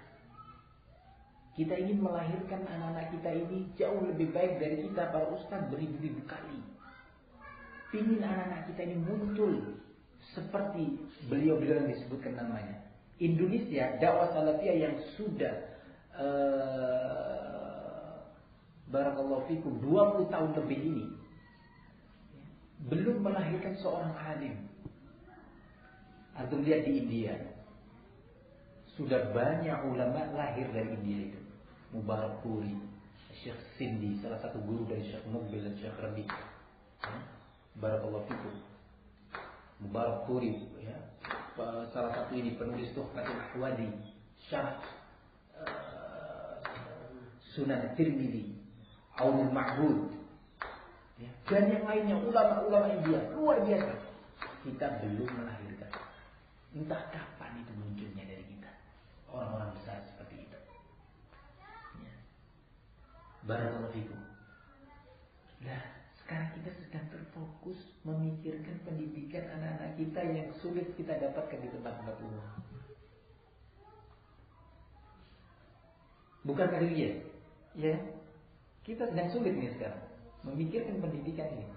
Kita ingin melahirkan anak-anak kita ini jauh lebih baik dari kita para ustaz beribu-ribu kali. Ingin anak-anak kita ini muncul seperti beliau-beliau yang disebutkan namanya. Indonesia, dakwah salafiyah yang sudah barakallahu fikum 20 tahun lebih ini belum melahirkan seorang alim. Antum lihat di India, sudah banyak ulama lahir dari India itu. Mubarak Puri, Syekh Sindi, salah satu guru dari Syekh Mukbil dan Syekh Rabi. Barakallahu fikum. Mubarak Puri, ya, salah satu ini penulis Tuhfatul Ahwadi, syarh Sunan Tirmidzi, Aunul Ma'bud, ya, dan yang lainnya ulama-ulama India luar biasa. Kita belum melahirkan. Entah kapan itu munculnya dari kita orang-orang besar seperti itu. Ya. Barakallahu fikum. Nah, sekarang kita sedang terfokus memikirkan pendidikan anak-anak kita yang sulit kita dapatkan di tempat-tempat umum. Bukan demikian? Ya, kita sedang sulit nih sekarang memikirkan pendidikan ini.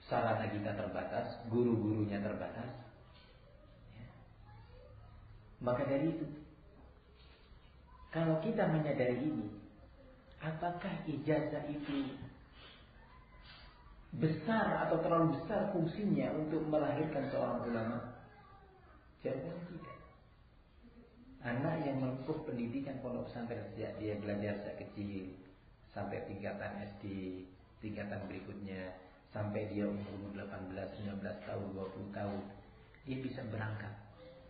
Sarana kita terbatas, guru-gurunya terbatas. Ya. Maka dari itu, kalau kita menyadari ini, apakah ijazah itu besar atau terlalu besar fungsinya untuk melahirkan seorang ulama? Jawabannya tidak. Anak yang menempuh pendidikan pondok pesantren sejak dia belajar sejak kecil sampai tingkatan SD, tingkatan berikutnya sampai dia umur 18, 19 tahun, 20 tahun, dia bisa berangkat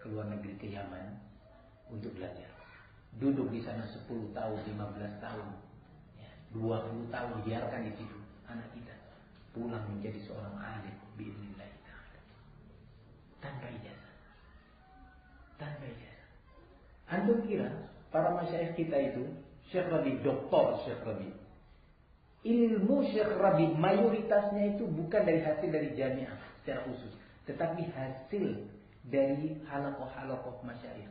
ke luar negeri ke Yaman untuk belajar. Duduk di sana 10 tahun, 15 tahun, 20 tahun biarkan di situ anak kita pulang menjadi seorang alim biidznillah ta'ala tanpa ijazah. Antum kira para masyayikh kita itu, Syekh Rabi, Doktor Syekh Rabi, ilmu Syekh Rabi mayoritasnya itu bukan dari hasil dari jamiah secara khusus, tetapi hasil dari halakoh-halakoh masyayikh,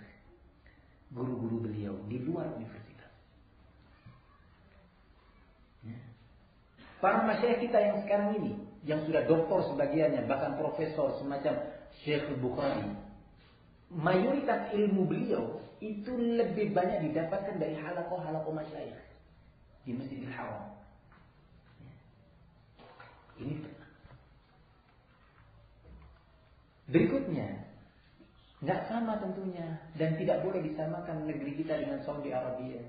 guru-guru beliau di luar universitas. Para masyayikh kita yang sekarang ini, yang sudah doktor sebagiannya, bahkan profesor semacam Syekh Bukhari, mayoritas ilmu beliau itu lebih banyak didapatkan dari halakoh-halakoh masyayikh di Masjidil Haram. Ini berikutnya, nggak sama tentunya dan tidak boleh disamakan negeri kita dengan Saudi Arabia.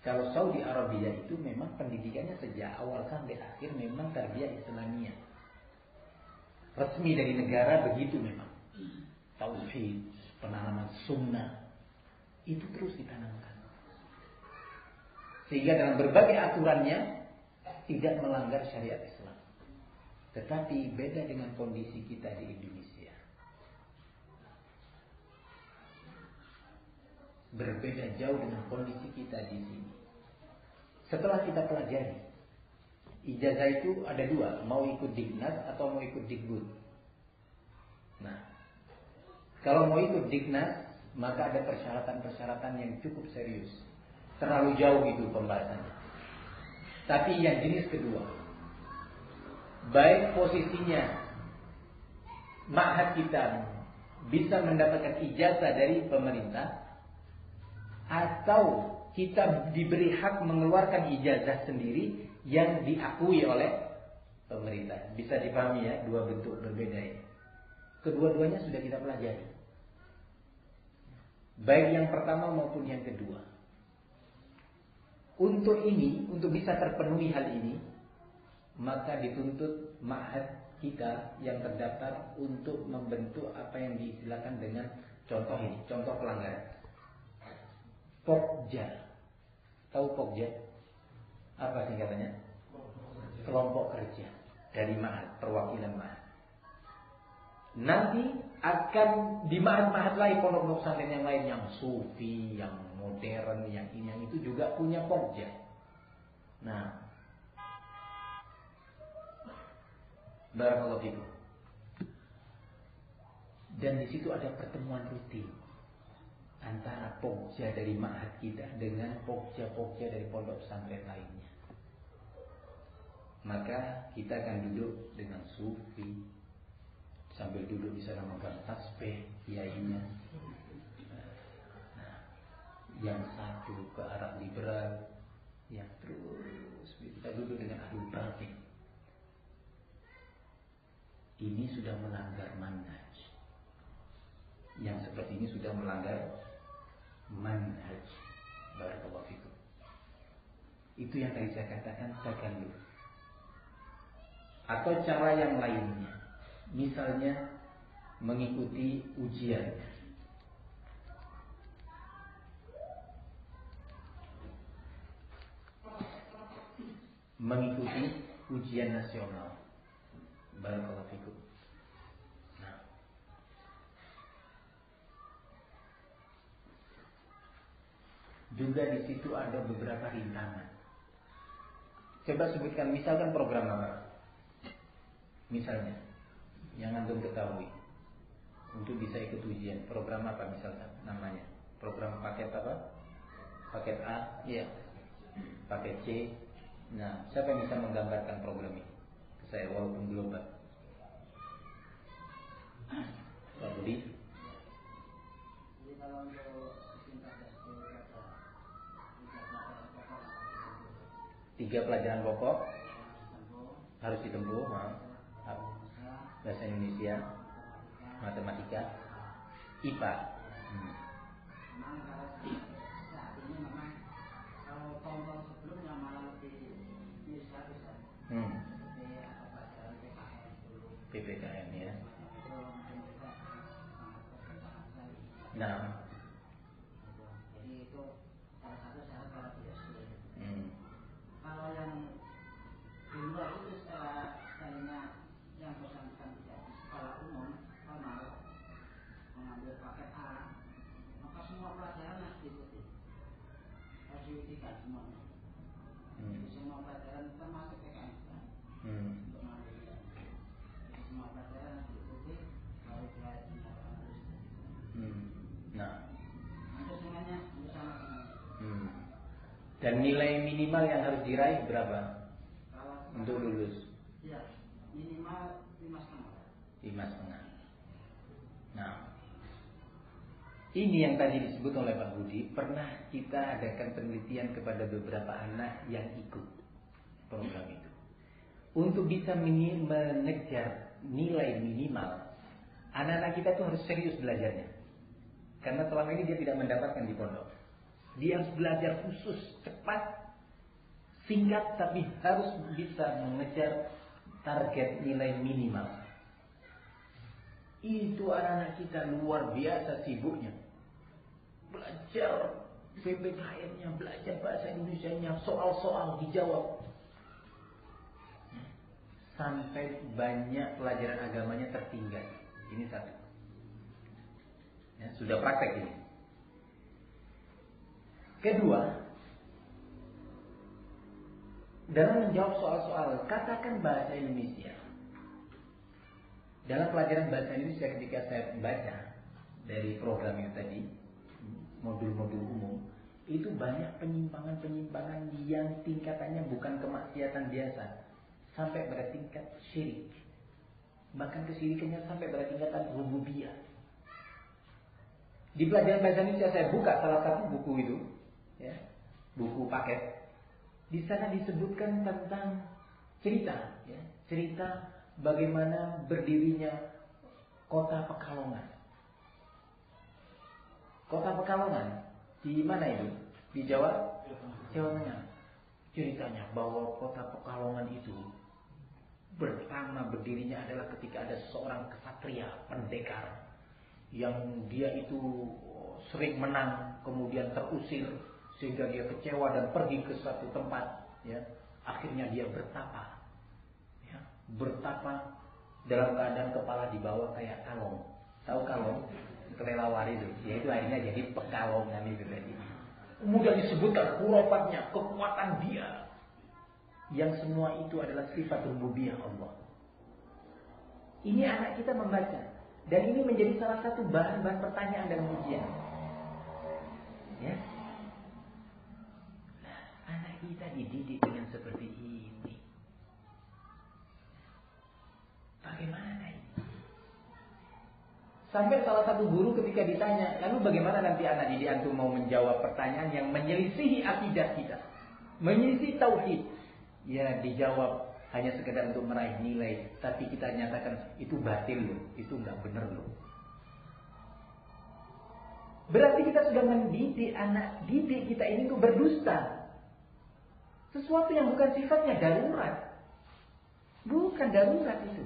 Kalau Saudi Arabia itu memang pendidikannya sejak awal sampai akhir memang tarbiyah Islamiyah. Resmi dari negara begitu memang. Tauhid, penanaman sunnah itu terus ditanamkan. Sehingga dalam berbagai aturannya tidak melanggar syariat Islam. Tetapi beda dengan kondisi kita di Indonesia. Berbeda jauh dengan kondisi kita di sini. Setelah kita pelajari, ijazah itu ada dua, mau ikut Dignas atau mau ikut Digbud. Nah, kalau mau ikut Dignas, maka ada persyaratan-persyaratan yang cukup serius. Terlalu jauh itu pembahasannya. Tapi yang jenis kedua, baik posisinya ma'had kita bisa mendapatkan ijazah dari pemerintah, atau kita diberi hak mengeluarkan ijazah sendiri yang diakui oleh pemerintah. Bisa dipahami ya, dua bentuk berbeda ini. Kedua-duanya sudah kita pelajari, baik yang pertama maupun yang kedua. Untuk ini, untuk bisa terpenuhi hal ini, maka dituntut ma'had kita yang terdaftar untuk membentuk apa yang diistilahkan dengan contoh ini, contoh pelanggaran. Pokja. Tahu Pokja? Apa singkatannya? Kelompok kerja dari ma'had, perwakilan ma'had. Nanti akan di ma'had-ma'had lain, pondok-pondok pesantren yang lain, yang sufi, yang modern, yang ini, yang itu juga punya Pokja. Nah, barakallahu fikum. Dan di situ ada pertemuan rutin antara Pokja dari ma'had kita dengan Pokja-Pokja dari pondok pesantren lainnya. Maka kita akan duduk dengan sufi, sambil duduk di sana megang tasbih kiainya. Nah, yang satu ke arah liberal, yang terus kita duduk dengan ahlul batin. Ini sudah melanggar manhaj. Yang seperti ini sudah melanggar manhaj. Barakallahu fikum. Itu yang tadi saya katakan takalluf. Atau cara yang lainnya, misalnya mengikuti ujian. Mengikuti ujian nasional. Barakallahu fikum. Nah, juga di situ ada beberapa rintangan. Coba sebutkan, misalkan program apa? Misalnya, yang antum ketahui untuk bisa ikut ujian, program apa misalkan namanya? Program paket apa? Paket A, iya. Paket C. Nah, siapa yang bisa menggambarkan program ini? Saya walaupun global. Pak Budi. Jadi kalau untuk sistem pelajaran 3 pelajaran pokok harus ditempuh. Bahasa Indonesia, matematika, IPA. Memang kalau saat ini memang kalau tahun-tahun sebelumnya malah lebih bisa seperti pelajaran PKN dulu. PPKN ya. Itu mungkin kita sangat berkembang sekali. Nah, jadi itu salah satu syarat kalau tidak sulit. Kalau yang di luar itu sekalinya yang bersangkutan tidak di sekolah umum, formal, mengambil paket A, maka semua pelajaran harus diikuti, harus diujikan semuanya. Jadi semua pelajaran termasuk PKN kan, untuk mengambil. Jadi semua pelajaran harus diikuti, baru dia dinyatakan lulus. Nah, Untuk semuanya, untuk sama semuanya. Dan nilai minimal yang harus diraih berapa Kalau untuk lulus? ya minimal 5,5. 5,5. Nah, ini yang tadi disebut oleh Pak Budi. Pernah kita adakan penelitian kepada beberapa anak yang ikut program itu. Untuk bisa mengejar nilai minimal, anak-anak kita tuh harus serius belajarnya. Karena selama ini dia tidak mendapatkan di pondok. Dia harus belajar khusus, cepat, singkat, tapi harus bisa mengejar target nilai minimal. Itu anak-anak kita luar biasa sibuknya. Belajar PPKN-nya, belajar bahasa Indonesianya, soal-soal dijawab. Sampai banyak pelajaran agamanya tertinggal. Ini satu. Ya, sudah praktek ini. Kedua, dalam menjawab soal-soal, katakan bahasa Indonesia. Dalam pelajaran bahasa Indonesia ketika saya baca dari program itu tadi, modul-modul umum, itu banyak penyimpangan-penyimpangan yang tingkatannya bukan kemaksiatan biasa, sampai pada tingkat syirik. Bahkan kesyirikannya sampai pada tingkatan rububiyah. Di pelajaran bahasa Indonesia saya buka salah satu buku itu, ya, buku paket. Di sana disebutkan tentang cerita, ya, cerita bagaimana berdirinya kota Pekalongan. Kota Pekalongan di mana itu? Di Jawa Tengah. Ceritanya bahwa kota Pekalongan itu pertama berdirinya adalah ketika ada seorang kesatria pendekar yang dia itu sering menang, kemudian terusir sehingga dia kecewa dan pergi ke suatu tempat, ya. Akhirnya dia bertapa, ya. Bertapa dalam keadaan kepala di bawah kayak kalong. Tahu kalong? Kelelawar itu, yaitu akhirnya jadi Pekalongan itu tadi. Kemudian disebutkan khurafatnya, kekuatan dia, yang semua itu adalah sifat rububiyah Allah. Ini anak kita membaca. Dan ini menjadi salah satu bahan-bahan pertanyaan dalam ujian. Ya. Nah, anak kita dididik dengan seperti ini. Bagaimana ini? Sampai salah satu guru ketika ditanya, lalu bagaimana nanti anak didik antum mau menjawab pertanyaan yang menyelisihi akidah kita, menyelisihi tauhid? Ya, dijawab hanya sekedar untuk meraih nilai, tapi kita nyatakan itu batil loh, itu enggak benar loh. Berarti kita sudah mendidik anak didik kita ini untuk berdusta. Sesuatu yang bukan sifatnya darurat. Bukan darurat itu.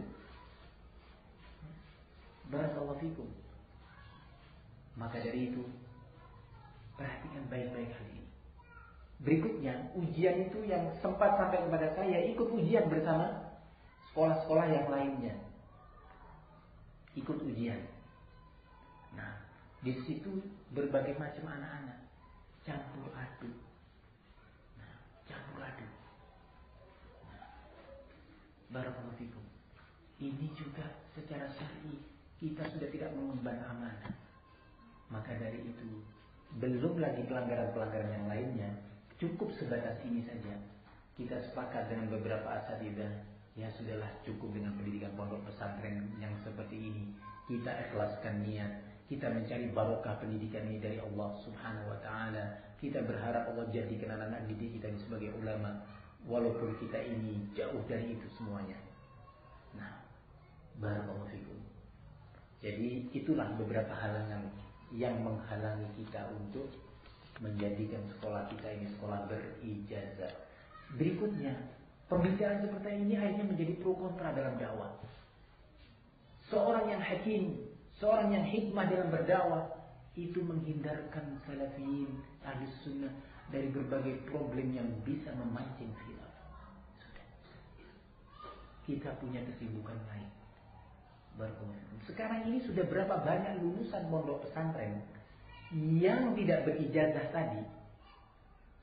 Barakallahu fikum. Maka dari itu, perhatikan baik-baik hal ini. Berikutnya, ujian itu yang sempat sampai kepada saya, ikut ujian bersama sekolah-sekolah yang lainnya. Ikut ujian. Nah, di situ berbagai macam anak-anak campur aduk. Nah, campur aduk. Nah, barakallahu fikum. Ini juga secara syar'i kita sudah tidak mengemban amanah. Maka dari itu, belum lagi pelanggaran-pelanggaran yang lainnya. Cukup sebatas ini saja. Kita sepakat dengan beberapa asatidzah, ya sudahlah, cukup dengan pendidikan pondok pesantren yang seperti ini. Kita ikhlaskan niat, kita mencari barokah pendidikan ini dari Allah Subhanahu wa taala. Kita berharap Allah jadikan anak-anak didik kita ini sebagai ulama, walaupun kita ini jauh dari itu semuanya. Nah, barakallahu fikum. Jadi itulah beberapa halangan yang menghalangi kita untuk menjadikan sekolah kita ini sekolah berijazah. Berikutnya, pembicaraan seperti ini akhirnya menjadi pro kontra dalam dakwah. Seorang yang hakim, seorang yang hikmah dalam berdakwah, itu menghindarkan salafiyin, ahli sunnah dari berbagai problem yang bisa memancing khilaf. Kita punya kesibukan lain. Sekarang ini sudah berapa banyak lulusan pondok pesantren yang tidak berijazah tadi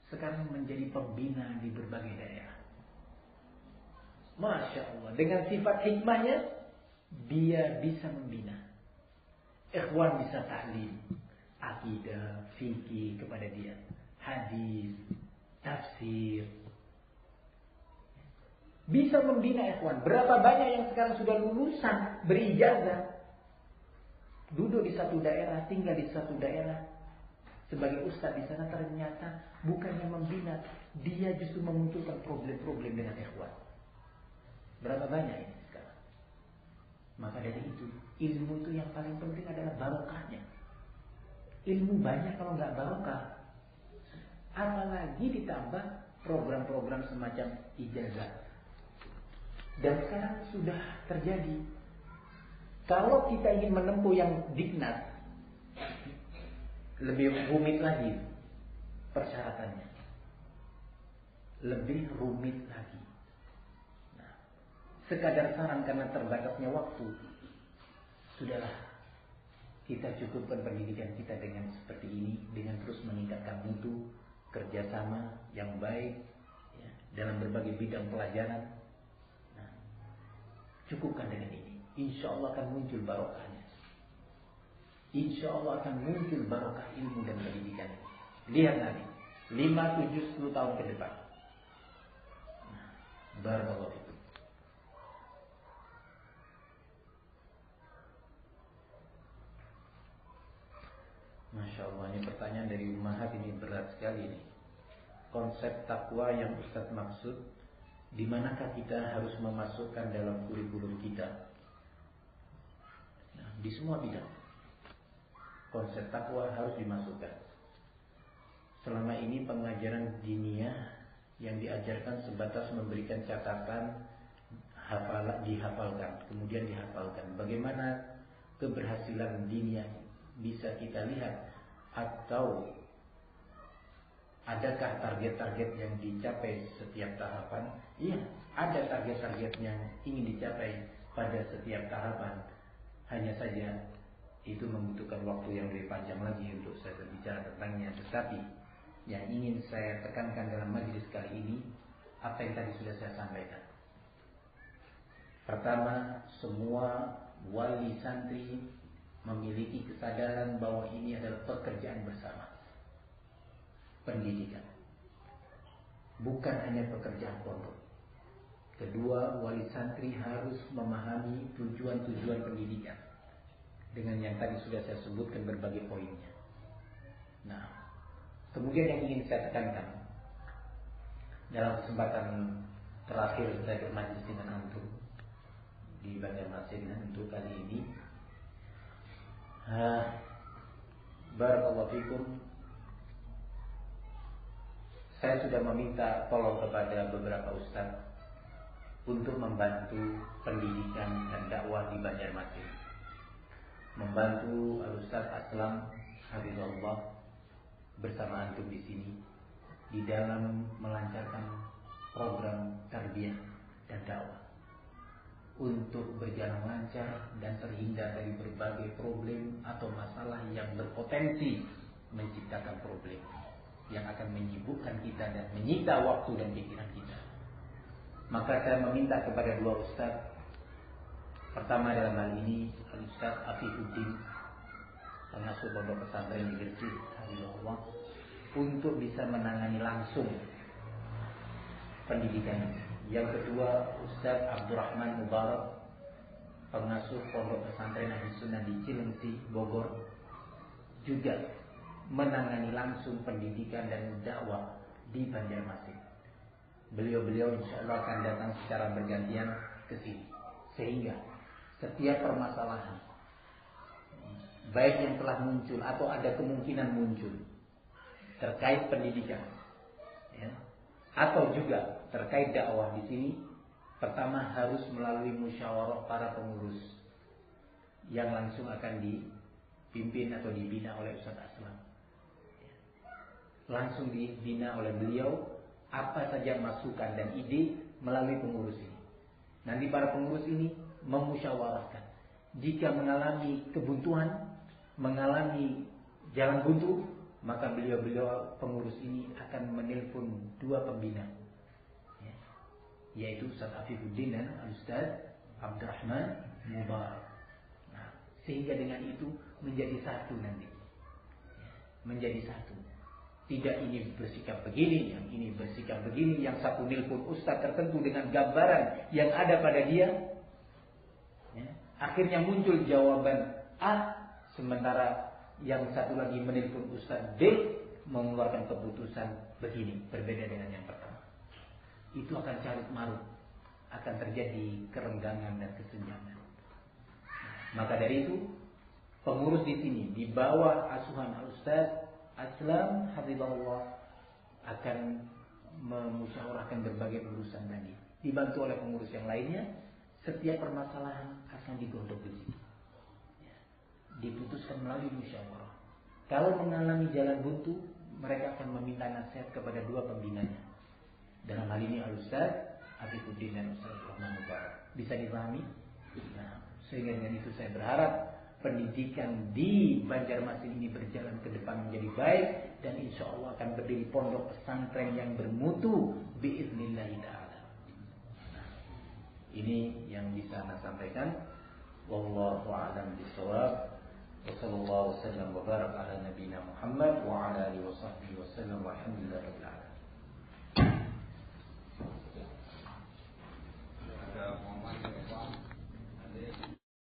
sekarang menjadi pembina di berbagai daerah. Masya Allah, dengan sifat hikmahnya dia bisa membina. Ikhwan bisa taklim, akidah, fikih kepada dia, hadis, tafsir. Bisa membina ikhwan. Berapa banyak yang sekarang sudah lulusan berijazah, duduk di satu daerah, tinggal di satu daerah sebagai ustaz di sana, ternyata bukannya membina, dia justru memunculkan problem-problem dengan ikhwan. Berapa banyak ini sekarang? Maka dari itu, ilmu itu yang paling penting adalah barokahnya. Ilmu banyak kalau nggak barokah, apalagi ditambah program-program semacam ijazah. Dan sekarang sudah terjadi. Kalau kita ingin menempuh yang diknat, lebih rumit lagi. persyaratannya lebih rumit lagi. Nah, sekadar saran karena terbatasnya waktu, sudahlah kita cukupkan pendidikan kita dengan seperti ini, dengan terus meningkatkan mutu, kerjasama yang baik ya, dalam berbagai bidang pelajaran. Nah, cukupkan dengan ini. Insya Allah akan muncul barokahnya. Insya Allah akan muncul barokah ilmu dan pendidikan. Lihat nanti 5, 7, 10 tahun ke depan. Nah, barakallahu fikum. Masya Allah, ini pertanyaan dari Ummahat, ini berat sekali nih. Konsep takwa yang Ustaz maksud, di manakah kita harus memasukkan dalam kurikulum kita? Nah, di semua bidang konsep takwa harus dimasukkan. Selama ini pengajaran diniyah yang diajarkan sebatas memberikan catatan, dihafalkan, kemudian dihafalkan. Bagaimana keberhasilan diniyah bisa kita lihat, atau adakah target-target yang dicapai setiap tahapan? Iya, ada target-target yang ingin dicapai pada setiap tahapan. Hanya saja itu membutuhkan waktu yang lebih panjang lagi untuk saya berbicara tentangnya. Tetapi yang ingin saya tekankan dalam majelis kali ini, apa yang tadi sudah saya sampaikan. Pertama, semua wali santri memiliki kesadaran bahwa ini adalah pekerjaan bersama. Pendidikan bukan hanya pekerjaan pondok. Kedua, wali santri harus memahami tujuan-tujuan pendidikan dengan yang tadi sudah saya sebutkan berbagai poinnya. Nah, kemudian yang ingin saya tekankan dalam kesempatan terakhir saya bermajlis dengan antum di Banjarmasin untuk kali ini, barakallahu fikum, saya sudah meminta tolong kepada beberapa ustaz untuk membantu pendidikan dan dakwah di Banjarmasin, membantu Al-Ustaz Aslam Habibullah bersama antum di sini di dalam melancarkan program tarbiyah dan dakwah untuk berjalan lancar dan terhindar dari berbagai problem atau masalah yang berpotensi menciptakan problem yang akan menyibukkan kita dan menyita waktu dan pikiran kita. Maka saya meminta kepada dua ustaz. Pertama dalam hal ini Al-Ustaz Afifuddin, pengasuh pondok pesantren di Gresik, Habibullah, untuk bisa menangani langsung pendidikan. Yang kedua, Ustaz Abdurrahman Mubarak, pengasuh pondok pesantren Ahli Sunnah di Cilengsi, Bogor, juga menangani langsung pendidikan dan dakwah di Banjarmasin. Beliau-beliau insya Allah akan datang secara bergantian ke sini, sehingga setiap permasalahan baik yang telah muncul atau ada kemungkinan muncul terkait pendidikan, ya, atau juga terkait dakwah di sini, pertama harus melalui musyawarah para pengurus yang langsung akan dipimpin atau dibina oleh Ustaz Aslam. Langsung dibina oleh beliau, apa saja masukan dan ide melalui pengurus ini. Nanti para pengurus ini memusyawarahkan. Jika mengalami kebuntuan, mengalami jalan buntu, maka beliau-beliau pengurus ini akan menelpon dua pembina, yaitu Ustaz Afifuddin dan Ustaz Abdurrahman Mubarak. Nah, sehingga dengan itu menjadi satu nanti, menjadi satu. Tidak ini bersikap begini, yang ini bersikap begini, yang satu nelpon ustaz tertentu dengan gambaran yang ada pada dia, ya. Akhirnya muncul jawaban A, sementara yang satu lagi menelpon ustaz B mengeluarkan keputusan begini, berbeda dengan yang pertama. Itu akan carut marut, akan terjadi kerenggangan dan kesenjangan. Maka dari itu, pengurus di sini di bawah asuhan Al-Ustaz Aslam Habibullah akan memusyawarahkan berbagai urusan tadi, dibantu oleh pengurus yang lainnya. Setiap permasalahan akan digodok di situ, diputuskan melalui musyawarah. Kalau mengalami jalan buntu, mereka akan meminta nasihat kepada dua pembinanya. Dalam hal ini Al-Ustaz Afiquddin dan Ustaz Rahman Mubarak. Bisa dipahami? Nah, sehingga dengan itu saya berharap pendidikan di Banjarmasin ini berjalan ke depan menjadi baik, dan insya Allah akan berdiri pondok pesantren yang bermutu biiznillah ta'ala. Ini yang bisa saya sampaikan. Wallahu a'lam bishawab. Wa sallallahu wasallam wa baraka ala nabiyyina Muhammad wa ala alihi wa sahbihi wasallam walhamdulillahi rabbil alamin.